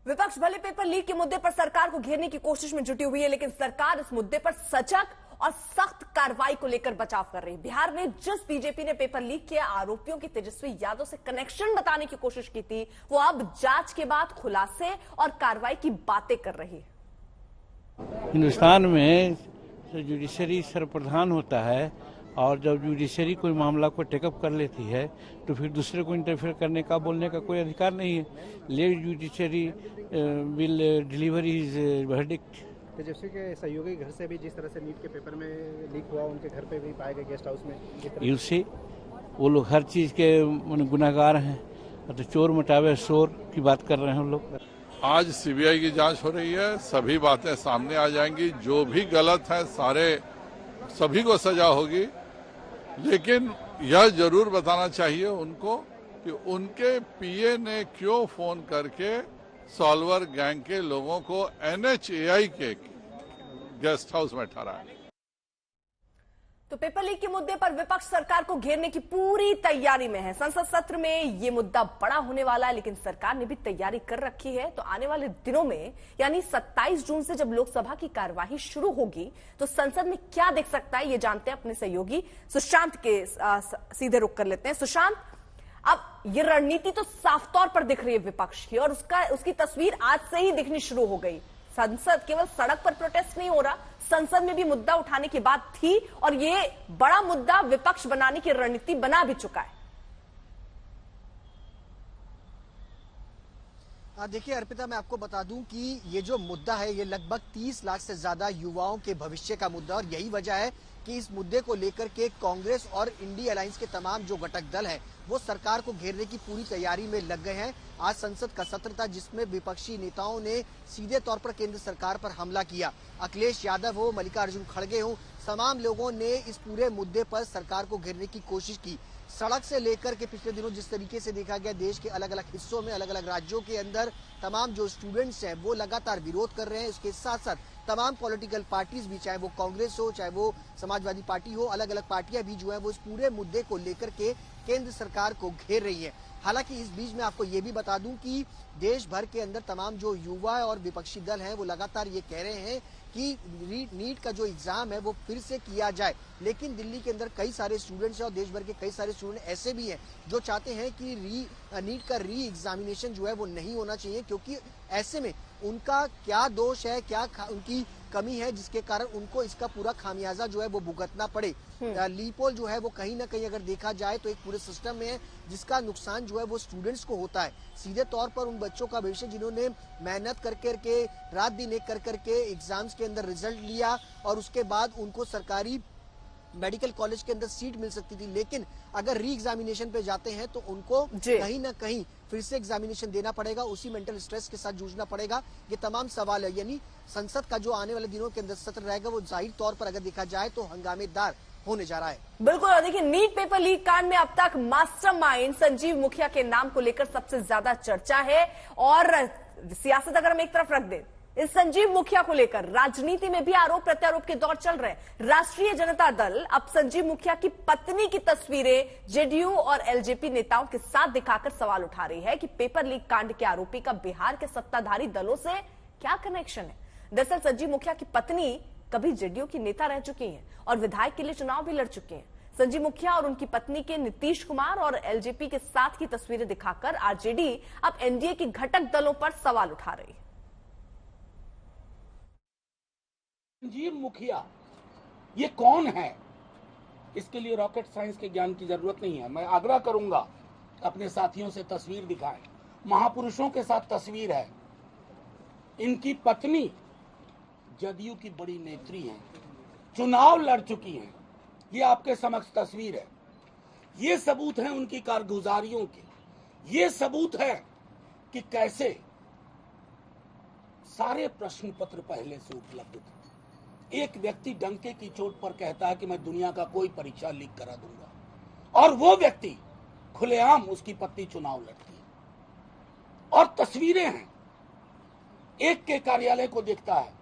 Speaker 2: विपक्ष भले पेपर लीक के मुद्दे पर सरकार को घेरने की कोशिश में जुटी हुई है, लेकिन सरकार इस मुद्दे पर सजग और सख्त कार्रवाई को लेकर बचाव कर रही है। बिहार में जिस बीजेपी ने पेपर लीक के आरोपियों की तेजस्वी यादव से कनेक्शन बताने की कोशिश की थी, वो अब जांच के बाद खुलासे और कार्रवाई की बातें कर रही है।
Speaker 15: हिंदुस्तान में जुडिशरी सर्वप्रधान होता है, और जब जुडिशरी कोई मामला को टेकअप कर लेती है तो फिर दूसरे को इंटरफेयर करने का, बोलने का कोई अधिकार नहीं है। Let judiciary will deliver his verdict.
Speaker 16: Tejashwi के सहयोगी घर से भी जिस तरह से नीट के पेपर में लीक हुआ, उनके घर पे भी पाए गए गेस्ट हाउस में।
Speaker 15: यू सी, वो लोग हर चीज़ के गुनाहगार हैं, तो चोर मटावे शोर की बात कर रहे हैं हम लोग।
Speaker 14: आज सीबीआई की जांच हो रही है, सभी बातें सामने आ जाएंगी, जो भी गलत है सभी को सजा होगी। लेकिन यह जरूर बताना चाहिए उनको कि उनके पीए ने क्यों फोन करके सॉल्वर गैंग के लोगों को NHAI के गेस्ट हाउस में ठहराया।
Speaker 2: तो पेपर लीक के मुद्दे पर विपक्ष सरकार को घेरने की पूरी तैयारी में है। संसद सत्र में ये मुद्दा बड़ा होने वाला है, लेकिन सरकार ने भी तैयारी कर रखी है। तो आने वाले दिनों में यानी 27 जून से जब लोकसभा की कार्यवाही शुरू होगी तो संसद में क्या देख सकता है, ये जानते हैं अपने सहयोगी सुशांत के सीधे रुख कर लेते हैं। सुशांत, अब ये रणनीति तो साफ तौर पर दिख रही है विपक्ष की, और उसकी तस्वीर आज से ही दिखनी शुरू हो गई। संसद केवल सड़क पर प्रोटेस्ट नहीं हो रहा, संसद में भी मुद्दा उठाने की बात थी, और ये बड़ा मुद्दा विपक्ष बनाने की रणनीति बना भी चुका है।
Speaker 17: देखिए अर्पिता, मैं आपको बता दूं कि ये जो मुद्दा है ये लगभग 30 लाख से ज्यादा युवाओं के भविष्य का मुद्दा, और यही वजह है कि इस मुद्दे को लेकर के कांग्रेस और इंडी अलायंस के तमाम जो घटक दल हैं वो सरकार को घेरने की पूरी तैयारी में लग गए हैं। आज संसद का सत्र था जिसमें विपक्षी नेताओं ने सीधे तौर पर केंद्र सरकार पर हमला किया। अखिलेश यादव हो, मल्लिकार्जुन खड़गे हो, तमाम लोगों ने इस पूरे मुद्दे पर सरकार को घेरने की कोशिश की। सड़क से लेकर के पिछले दिनों जिस तरीके से देखा गया देश के अलग अलग हिस्सों में, अलग अलग राज्यों के अंदर तमाम जो स्टूडेंट्स हैं वो लगातार विरोध कर रहे हैं। उसके साथ साथ तमाम पॉलिटिकल पार्टीज भी, चाहे वो कांग्रेस हो, चाहे वो समाजवादी पार्टी हो, अलग अलग पार्टियां भी जो है वो इस पूरे मुद्दे को लेकर के केंद्र सरकार को घेर रही है। हालांकि इस बीच में आपको ये भी बता दूं कि देश भर के अंदर तमाम जो युवा और विपक्षी दल हैं वो लगातार ये कह रहे हैं कि नीट का जो एग्जाम है वो फिर से किया जाए। लेकिन दिल्ली के अंदर कई सारे स्टूडेंट्स हैं और देश भर के कई सारे स्टूडेंट ऐसे भी हैं जो चाहते हैं कि नीट का री एग्जामिनेशन जो है वो नहीं होना चाहिए, क्योंकि ऐसे में उनका क्या दोष है, क्या उनकी कमी है जिसके कारण उनको इसका पूरा खामियाजा जो है वो भुगतना पड़े। लीपोल जो है वो कहीं ना कहीं अगर देखा जाए तो एक पूरे सिस्टम में है जिसका नुकसान जो है वो स्टूडेंट्स को होता है। सीधे तौर पर उन बच्चों का भविष्य जिन्होंने मेहनत कर करके रात दिन एक कर करके एग्जाम्स के अंदर रिजल्ट लिया और उसके बाद उनको सरकारी मेडिकल कॉलेज के अंदर सीट मिल सकती थी, लेकिन अगर री एग्जामिनेशन पे जाते हैं तो उनको कहीं ना कहीं फिर से एग्जामिनेशन देना पड़ेगा, उसी मेंटल स्ट्रेस के साथ जूझना पड़ेगा। ये तमाम सवाल है। यानी संसद का जो आने वाले दिनों के अंदर सत्र रहेगा वो जाहिर तौर पर अगर देखा जाए तो हंगामेदार होने जा रहा है।
Speaker 2: बिल्कुल। और देखिए, नीट पेपर लीक कांड में अब तक मास्टरमाइंड संजीव मुखिया के नाम को लेकर सबसे ज्यादा चर्चा है, और सियासत अगर हम एक तरफ रख दें, इस संजीव मुखिया को लेकर राजनीति में भी आरोप प्रत्यारोप के दौर चल रहे हैं। राष्ट्रीय जनता दल अब संजीव मुखिया की पत्नी की तस्वीरें जेडीयू और एलजेपी नेताओं के साथ दिखाकर सवाल उठा रही है कि पेपर लीक कांड के आरोपी का बिहार के सत्ताधारी दलों से क्या कनेक्शन है। दरअसल संजीव मुखिया की पत्नी कभी जेडीयू की नेता रह चुकी हैं और विधायक के लिए चुनाव भी लड़ चुके हैं। संजीव मुखिया और उनकी पत्नी के नीतीश कुमार और एलजेपी के साथ की तस्वीरें दिखाकर आरजेडी अब एनडीए की घटक दलों पर सवाल उठा रही है।
Speaker 12: संजीव मुखिया ये कौन है? इसके लिए रॉकेट साइंस के ज्ञान की जरूरत नहीं है। मैं आग्रह करूंगा अपने साथियों से तस्वीर दिखाएं। महापुरुषों के साथ तस्वीर है। इनकी पत्नी जदयू की बड़ी नेत्री हैं, चुनाव लड़ चुकी हैं। ये आपके समक्ष तस्वीर है। ये सबूत है उनकी कारगुजारियों के। ये सबूत है कि कैसे सारे प्रश्न पत्र पहले से उपलब्ध थे। एक व्यक्ति डंके की चोट पर कहता है कि मैं दुनिया का कोई परीक्षा लीक करा दूंगा, और वो व्यक्ति खुलेआम उसकी पत्नी चुनाव लड़ती है। और तस्वीरें हैं, एक के कार्यालय को देखता है,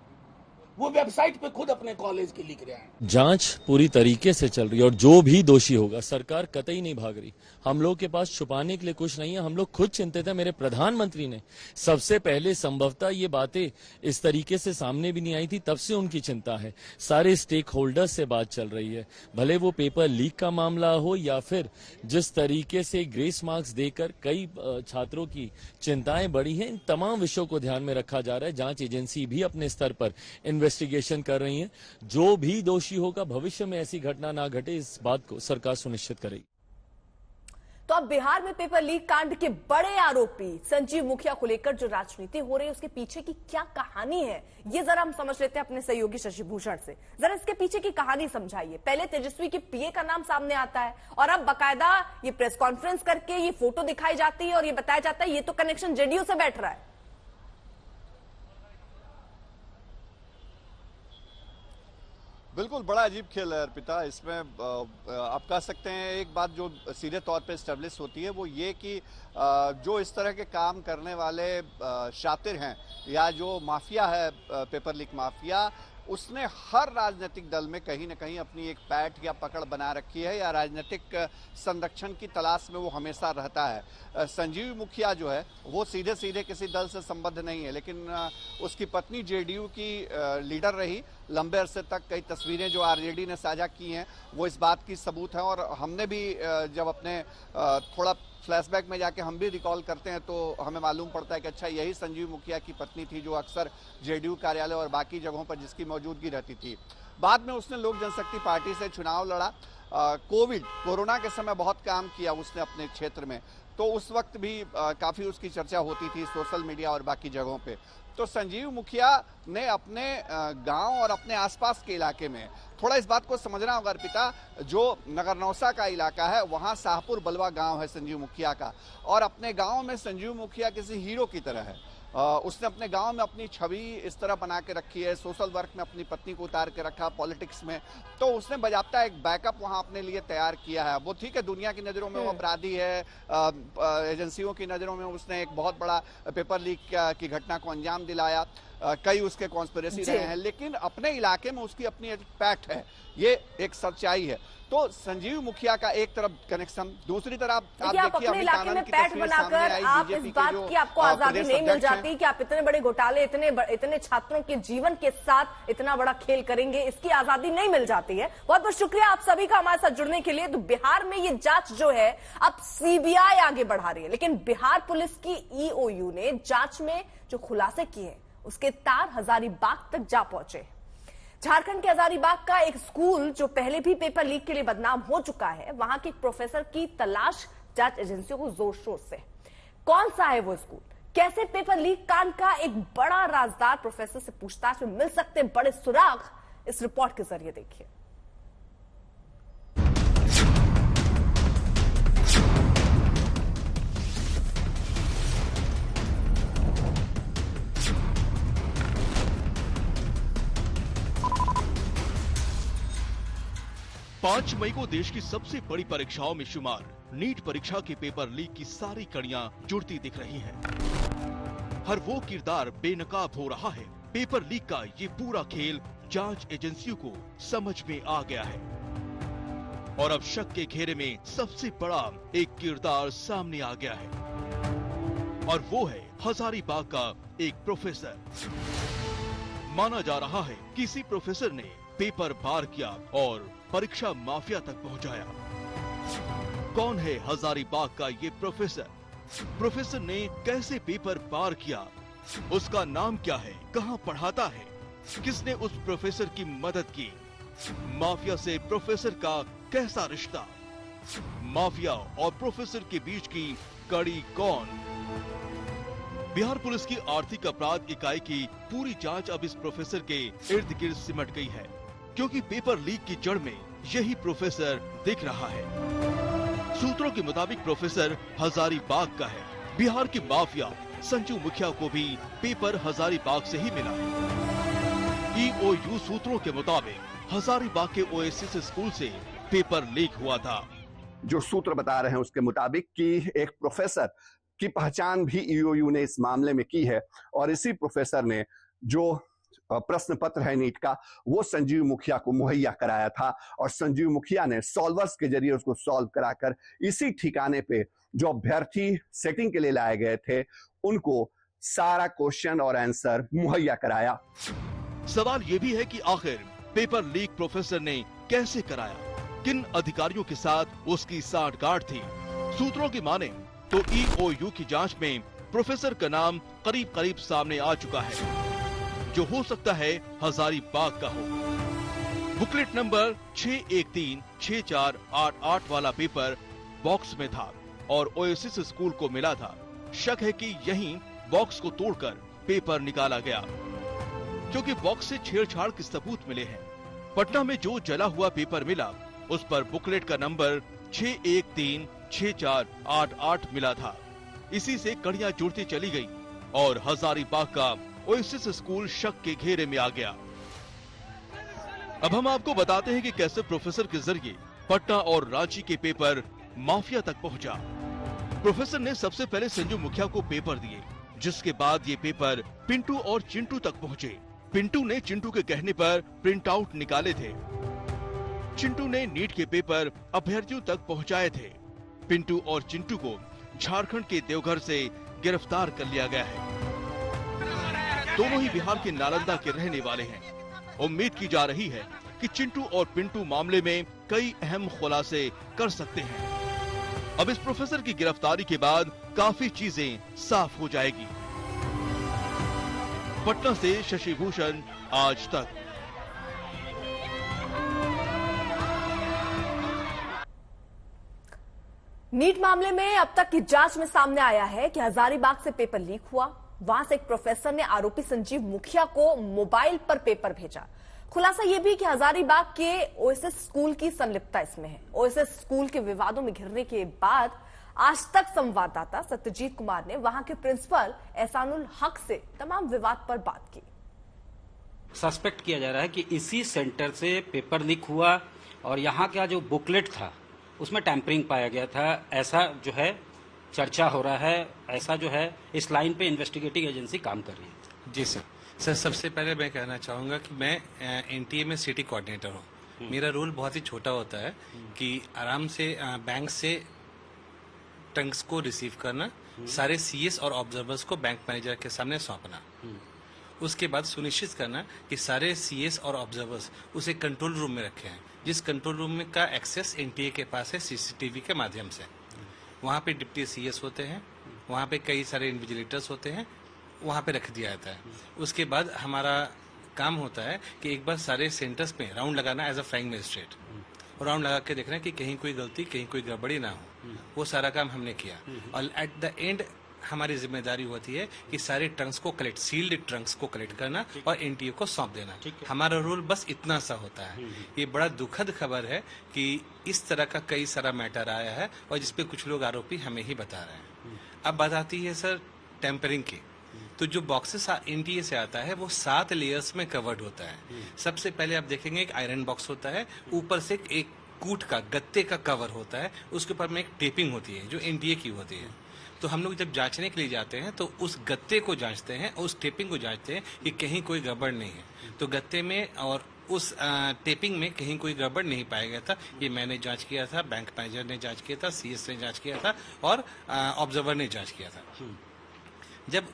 Speaker 12: वो वेबसाइट पे खुद अपने कॉलेज की लिख रहे हैं।
Speaker 18: जांच पूरी तरीके से चल रही है और जो भी दोषी होगा, सरकार कतई नहीं भाग रही। हम लोग के पास छुपाने के लिए कुछ नहीं है। हम लोग खुद चिंतित है। मेरे प्रधानमंत्री ने सबसे पहले संभवतः ये बातें इस तरीके से सामने भी नहीं आई थी, तब से उनकी चिंता है। सारे स्टेक होल्डर्स से बात चल रही है, भले वो पेपर लीक का मामला हो या फिर जिस तरीके से ग्रेस मार्क्स देकर कई छात्रों की चिंताएं बढ़ी हैं। इन तमाम विषयों को ध्यान में रखा जा रहा है। जांच एजेंसी भी अपने स्तर पर इन्वेस्टिगेशन कर रही है। जो भी दोषी होगा, भविष्य में ऐसी घटना ना घटे, इस बात को सरकार सुनिश्चित करेगी।
Speaker 2: तो अब बिहार में पेपर लीक कांड के बड़े आरोपी संजीव मुखिया को लेकर जो राजनीति हो रही है उसके पीछे की क्या कहानी है, ये जरा हम समझ लेते हैं अपने सहयोगी शशि भूषण से। जरा इसके पीछे की कहानी समझाइए। पहले तेजस्वी के पीए का नाम सामने आता है और अब बाकायदा ये प्रेस कॉन्फ्रेंस करके ये फोटो दिखाई जाती है और ये बताया जाता है ये तो कनेक्शन जेडीयू से बैठ रहा है।
Speaker 3: बिल्कुल बड़ा अजीब खेल है अर्पिता। इसमें आप कह सकते हैं एक बात जो सीधे तौर पे एस्टेब्लिश होती है वो ये कि जो इस तरह के काम करने वाले शातिर हैं या जो माफिया है पेपर लीक माफिया, उसने हर राजनीतिक दल में कहीं ना कहीं अपनी एक पैठ या पकड़ बना रखी है या राजनीतिक संरक्षण की तलाश में वो हमेशा रहता है। संजीव मुखिया जो है वो सीधे सीधे किसी दल से संबद्ध नहीं है, लेकिन उसकी पत्नी जेडीयू की लीडर रही लंबे अरसे तक। कई तस्वीरें जो आरजेडी ने साझा की हैं वो इस बात की सबूत हैं, और हमने भी जब अपने थोड़ा फ्लैशबैक में जाके हम भी रिकॉल करते हैं तो हमें मालूम पड़ता है कि अच्छा यही संजीव मुखिया की पत्नी थी जो अक्सर जेडीयू कार्यालय और बाकी जगहों पर जिसकी मौजूदगी रहती थी। बाद में उसने लोक जनशक्ति पार्टी से चुनाव लड़ा। कोरोना के समय बहुत काम किया उसने अपने क्षेत्र में, तो उस वक्त भी काफी उसकी चर्चा होती थी सोशल मीडिया और बाकी जगहों पे। तो संजीव मुखिया ने अपने गांव और अपने आसपास के इलाके में थोड़ा इस बात को समझना होगा अर्पिता, जो नगरनौसा का इलाका है वहां शाहपुर बलवा गांव है संजीव मुखिया का, और अपने गांव में संजीव मुखिया किसी हीरो की तरह है। उसने अपने गांव में अपनी छवि इस तरह बना के रखी है, सोशल वर्क में अपनी पत्नी को उतार के रखा, पॉलिटिक्स में, तो उसने बजाबता एक बैकअप वहां अपने लिए तैयार किया है। वो ठीक है दुनिया की नज़रों में वो अपराधी है, एजेंसियों की नज़रों में उसने एक बहुत बड़ा पेपर लीक की घटना को अंजाम दिलाया, कई उसके कॉन्स्पिरेसी रहे हैं, लेकिन अपने इलाके में उसकी अपनी एक पैठ है, ये एक सच्चाई है। तो संजीव मुखिया का एक तरफ कनेक्शन, दूसरी तरफ आप
Speaker 2: देखिए अपने इलाके में पैठ बनाकर आप इस बात की आपको आजादी नहीं मिल जाती कि आप इतने बड़े घोटाले, इतने छात्रों के जीवन के साथ इतना बड़ा खेल करेंगे, इसकी आजादी नहीं मिल जाती है। बहुत बहुत शुक्रिया आप सभी का हमारे साथ जुड़ने के लिए। तो बिहार में ये जांच जो है अब सीबीआई आगे बढ़ा रही है, लेकिन बिहार पुलिस की ईओयू ने जांच में जो खुलासे किए उसके तार हजारीबाग तक जा पहुंचे। झारखंड के हजारीबाग का एक स्कूल जो पहले भी पेपर लीक के लिए बदनाम हो चुका है, वहां के एक प्रोफेसर की तलाश जांच एजेंसियों को जोर शोर से। कौन सा है वो स्कूल, कैसे पेपर लीक कांड का एक बड़ा राजदार प्रोफेसर से पूछताछ में मिल सकते बड़े सुराग, इस रिपोर्ट के जरिए देखिए।
Speaker 19: 5 मई को देश की सबसे बड़ी परीक्षाओं में शुमार नीट परीक्षा के पेपर लीक की सारी कड़ियां जुड़ती दिख रही हैं। हर वो किरदार बेनकाब हो रहा है। पेपर लीक का ये पूरा खेल जांच एजेंसियों को समझ में आ गया है, और अब शक के घेरे में सबसे बड़ा एक किरदार सामने आ गया है, और वो है हजारीबाग का एक प्रोफेसर। माना जा रहा है किसी प्रोफेसर ने पेपर पार किया और परीक्षा माफिया तक पहुंचाया। कौन है हजारीबाग का ये प्रोफेसर? प्रोफेसर ने कैसे पेपर पार किया? उसका नाम क्या है? कहां पढ़ाता है? किसने उस प्रोफेसर की मदद की? माफिया से प्रोफेसर का कैसा रिश्ता? माफिया और प्रोफेसर के बीच की कड़ी कौन? बिहार पुलिस की आर्थिक अपराध इकाई की पूरी जांच अब इस प्रोफेसर के इर्द गिर्द सिमट गई है, क्योंकि पेपर लीक की जड़ में यही प्रोफेसर दिख रहा है। सूत्रों के मुताबिक प्रोफेसर हजारीबाग का है। बिहार की माफिया संजीव मुखिया को भी पेपर हजारीबाग से ही मिला है। ईओयू सूत्रों के मुताबिक हजारीबाग के ओएसिस स्कूल से पेपर लीक हुआ था।
Speaker 20: जो सूत्र बता रहे हैं उसके मुताबिक कि एक प्रोफेसर की पहचान भी ईओयू ने इस मामले में की है, और इसी प्रोफेसर ने जो प्रश्न पत्र है नीट का वो संजीव मुखिया को मुहैया कराया था, और संजीव मुखिया ने सॉल्वर्स के जरिए उसको सॉल्व कराकर इसी ठिकाने पे जो अभ्यर्थी सेटिंग के लिए लाए गए थे उनको सारा क्वेश्चन और आंसर मुहैया कराया।
Speaker 19: सवाल ये भी है कि आखिर पेपर लीक प्रोफेसर ने कैसे कराया? किन अधिकारियों के साथ उसकी साठगांठ थी? सूत्रों की माने तो ईओयू की जांच में प्रोफेसर का नाम करीब करीब सामने आ चुका है, जो हो सकता है हजारीबाग का हो। बुकलेट नंबर 6136488 वाला पेपर बॉक्स में था और ओएसिस स्कूल को मिला था। शक है कि यहीं बॉक्स को तोड़कर पेपर निकाला गया, क्योंकि बॉक्स से छेड़छाड़ के सबूत मिले हैं। पटना में जो जला हुआ पेपर मिला उस पर बुकलेट का नंबर 6136488 मिला था। इसी से कड़ियां जुड़ती चली गई और हजारीबाग का ओएसिस स्कूल शक के घेरे में आ गया। अब हम आपको बताते हैं कि कैसे प्रोफेसर के जरिए पटना और रांची के पेपर माफिया तक पहुंचा। प्रोफेसर ने सबसे पहले संजू मुखिया को पेपर दिए, जिसके बाद ये पेपर पिंटू और चिंटू तक पहुंचे। पिंटू ने चिंटू के कहने पर प्रिंट आउट निकाले थे। चिंटू ने नीट के पेपर अभ्यर्थियों तक पहुंचाए थे। पिंटू और चिंटू को झारखंड के देवघर से गिरफ्तार कर लिया गया है। दोनों ही बिहार के नालंदा के रहने वाले हैं। उम्मीद की जा रही है कि चिंटू और पिंटू मामले में कई अहम खुलासे कर सकते हैं। अब इस प्रोफेसर की गिरफ्तारी के बाद काफी चीजें साफ हो जाएगी। पटना से शशि भूषण, आज तक।
Speaker 2: नीट मामले में अब तक की जांच में सामने आया है कि हजारीबाग से पेपर लीक हुआ। वहां से एक प्रोफेसर ने आरोपी संजीव मुखिया को मोबाइल पर पेपर भेजा। खुलासा यह भी कि हजारीबाग के ओएसएस स्कूल की संलिप्तता इसमें है। ओएसएस स्कूल के विवादों में घिरने के बाद आज तक संवाददाता सत्यजीत कुमार ने वहां के प्रिंसिपल एहसानुल हक से तमाम विवाद पर बात की।
Speaker 4: सस्पेक्ट किया जा रहा है कि इसी सेंटर से पेपर लीक हुआ और यहाँ का जो बुकलेट था उसमें टैंपरिंग पाया गया था, ऐसा जो है चर्चा हो रहा है। ऐसा जो है इस लाइन पे इन्वेस्टिगेटिंग एजेंसी काम कर रही है।
Speaker 21: जी सर, सबसे पहले मैं कहना चाहूंगा कि मैं एनटीए में सिटी कोऑर्डिनेटर हूँ। मेरा रोल बहुत ही छोटा होता है कि आराम से बैंक से टंक्स को रिसीव करना, सारे सीएस और ऑब्जर्वर्स को बैंक मैनेजर के सामने सौंपना, उसके बाद सुनिश्चित करना कि सारे सीएस और ऑब्जर्वर्स उसे कंट्रोल रूम में रखे हैं, जिस कंट्रोल रूम में का एक्सेस एनटीए के पास है सीसीटीवी के माध्यम से। वहाँ पे डिप्टी सीएस होते हैं, वहाँ पे कई सारे इन्विजिलेटर्स होते हैं, वहाँ पे रख दिया जाता है। उसके बाद हमारा काम होता है कि एक बार सारे सेंटर्स में राउंड लगाना एज अ फ्लाइंग मजिस्ट्रेट, और राउंड लगा के देखना कि कहीं कोई गलती, कहीं कोई गड़बड़ी ना हो। वो सारा काम हमने किया और एट द एंड हमारी जिम्मेदारी होती है कि सारे ट्रंक्स को कलेक्ट, सील्ड ट्रंक्स को कलेक्ट करना और एनटीए को सौंप देना। हमारा रोल बस इतना सा होता है। ये बड़ा दुखद खबर है कि इस तरह का कई सारा मैटर आया है और जिसपे कुछ लोग आरोपी हमें ही बता रहे हैं। अब बात आती है सर टेम्परिंग की। तो जो बॉक्सेस एनटीए से आता है वो 7 लेयर्स में कवर्ड होता है। सबसे पहले आप देखेंगे एक आयरन बॉक्स होता है, ऊपर से एक कूट का, गत्ते का कवर होता है, उसके ऊपर में एक टेपिंग होती है जो एनटीए की होती है। तो हम लोग जब जांचने के लिए जाते हैं तो उस गत्ते को जांचते हैं, उस टेपिंग को जांचते हैं कि कहीं कोई गड़बड़ नहीं है। तो गत्ते में और उस टेपिंग में कहीं कोई गड़बड़ नहीं पाया गया था। ये मैंने जांच किया था, बैंक मैनेजर ने जांच किया था, सीएस ने जांच किया था और ऑब्जर्वर ने जांच किया था। जब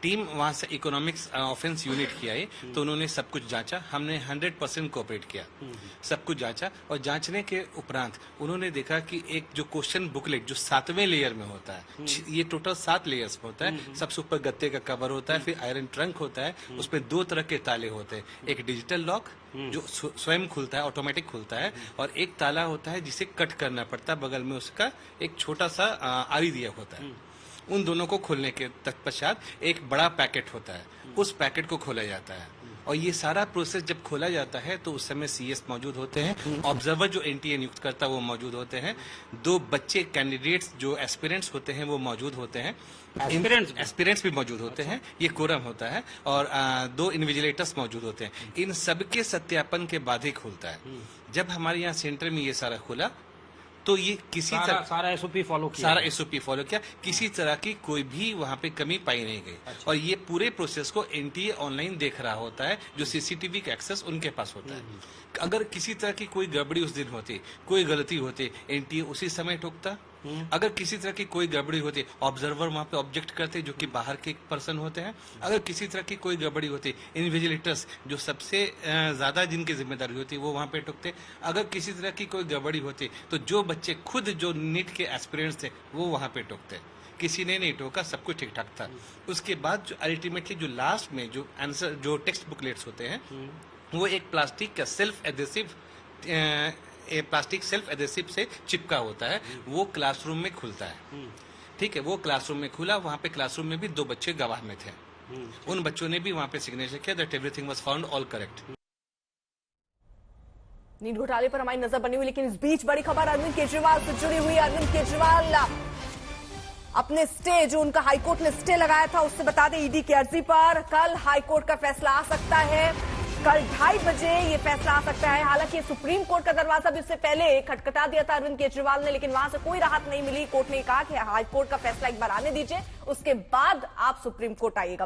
Speaker 21: टीम वहां से इकोनॉमिक्स ऑफेंस यूनिट की आई तो उन्होंने सब कुछ जांचा। हमने 100% कोऑपरेट किया, सब कुछ जांचा। और जांचने के उपरांत उन्होंने देखा कि एक जो क्वेश्चन बुकलेट जो 7वें लेयर में होता है, ये टोटल 7 लेयर्स में होता है। सबसे ऊपर गत्ते का कवर होता है, फिर आयरन ट्रंक होता है, उसमें 2 तरह के ताले होते हैं। एक डिजिटल लॉक जो स्वयं खुलता है, ऑटोमेटिक खुलता है, और एक ताला होता है जिसे कट करना पड़ता है, बगल में उसका एक छोटा सा आरी दिया होता है। उन दोनों को खोलने के तत्पश्चात एक बड़ा पैकेट होता है, उस पैकेट को खोला जाता है। और ये सारा प्रोसेस जब खोला जाता है तो उस समय सीएस मौजूद होते हैं, ऑब्जर्वर जो एनटीए नियुक्त करता है वो मौजूद होते हैं, 2 बच्चे कैंडिडेट्स जो एस्पिरेंट्स होते हैं वो मौजूद होते हैं, एस्पिरेंट्स भी मौजूद होते हैं, ये कोरम होता है, और 2 इन्विजिलेटर्स मौजूद होते हैं। इन सबके सत्यापन के बाद ही खुलता है। जब हमारे यहाँ सेंटर में ये सारा खुला तो ये किसी तरह
Speaker 4: सारा एसओपी फॉलो
Speaker 21: किया, किसी तरह की कोई भी वहाँ पे कमी पाई नहीं गई। अच्छा। और ये पूरे प्रोसेस को एनटीए ऑनलाइन देख रहा होता है, जो सीसीटीवी का एक्सेस उनके पास होता है। अगर किसी तरह की कोई गड़बड़ी उस दिन होती, कोई गलती होती, एनटीए उसी समय ठोकता। अगर किसी तरह की कोई गड़बड़ी होती, ऑब्जर्वर वहाँ पे ऑब्जेक्ट करते जो कि बाहर के पर्सन होते हैं। अगर किसी तरह की कोई गड़बड़ी होती, इन्विजिलेटर्स जो सबसे ज्यादा जिनकी जिम्मेदारी होती वो वहाँ पे ठोकते। अगर किसी तरह की कोई गड़बड़ी होती तो जो बच्चे खुद जो नीट के एस्पिरेंट्स थे वो वहाँ पे ठोकते। किसी ने नहीं ठोका, सब कुछ ठीक ठाक था। उसके बाद जो अल्टीमेटली जो लास्ट में जो आंसर जो टेक्स्ट बुकलेट्स होते हैं वो एक प्लास्टिक का सेल्फ एडेसिव से चिपका होता है, वो क्लासरूम में खुलता है। ठीक है, वो क्लासरूम में खुला। वहाँ पे क्लासरूम में भी 2 बच्चे गवाह में थे, उन बच्चों ने भी वहाँ पे सिग्नेचर किया that everything was found all correct.
Speaker 2: NEET घोटाले पर हमारी नजर बनी हुई, लेकिन इस बीच बड़ी खबर अरविंद केजरीवाल से जुड़ी हुई। अरविंद केजरीवाल अपने स्टे, जो उनका हाईकोर्ट ने स्टे लगाया था, उससे बता दें ईडी की अर्जी पर कल हाईकोर्ट का फैसला आ सकता है। कल 2:30 बजे ये फैसला आ सकता है। हालांकि सुप्रीम कोर्ट का दरवाजा भी इससे पहले खटखटा दिया था अरविंद केजरीवाल ने, लेकिन वहां से कोई राहत नहीं मिली। कोर्ट ने कहा कि हाई कोर्ट का फैसला एक बार आने दीजिए, उसके बाद आप सुप्रीम कोर्ट आइएगा।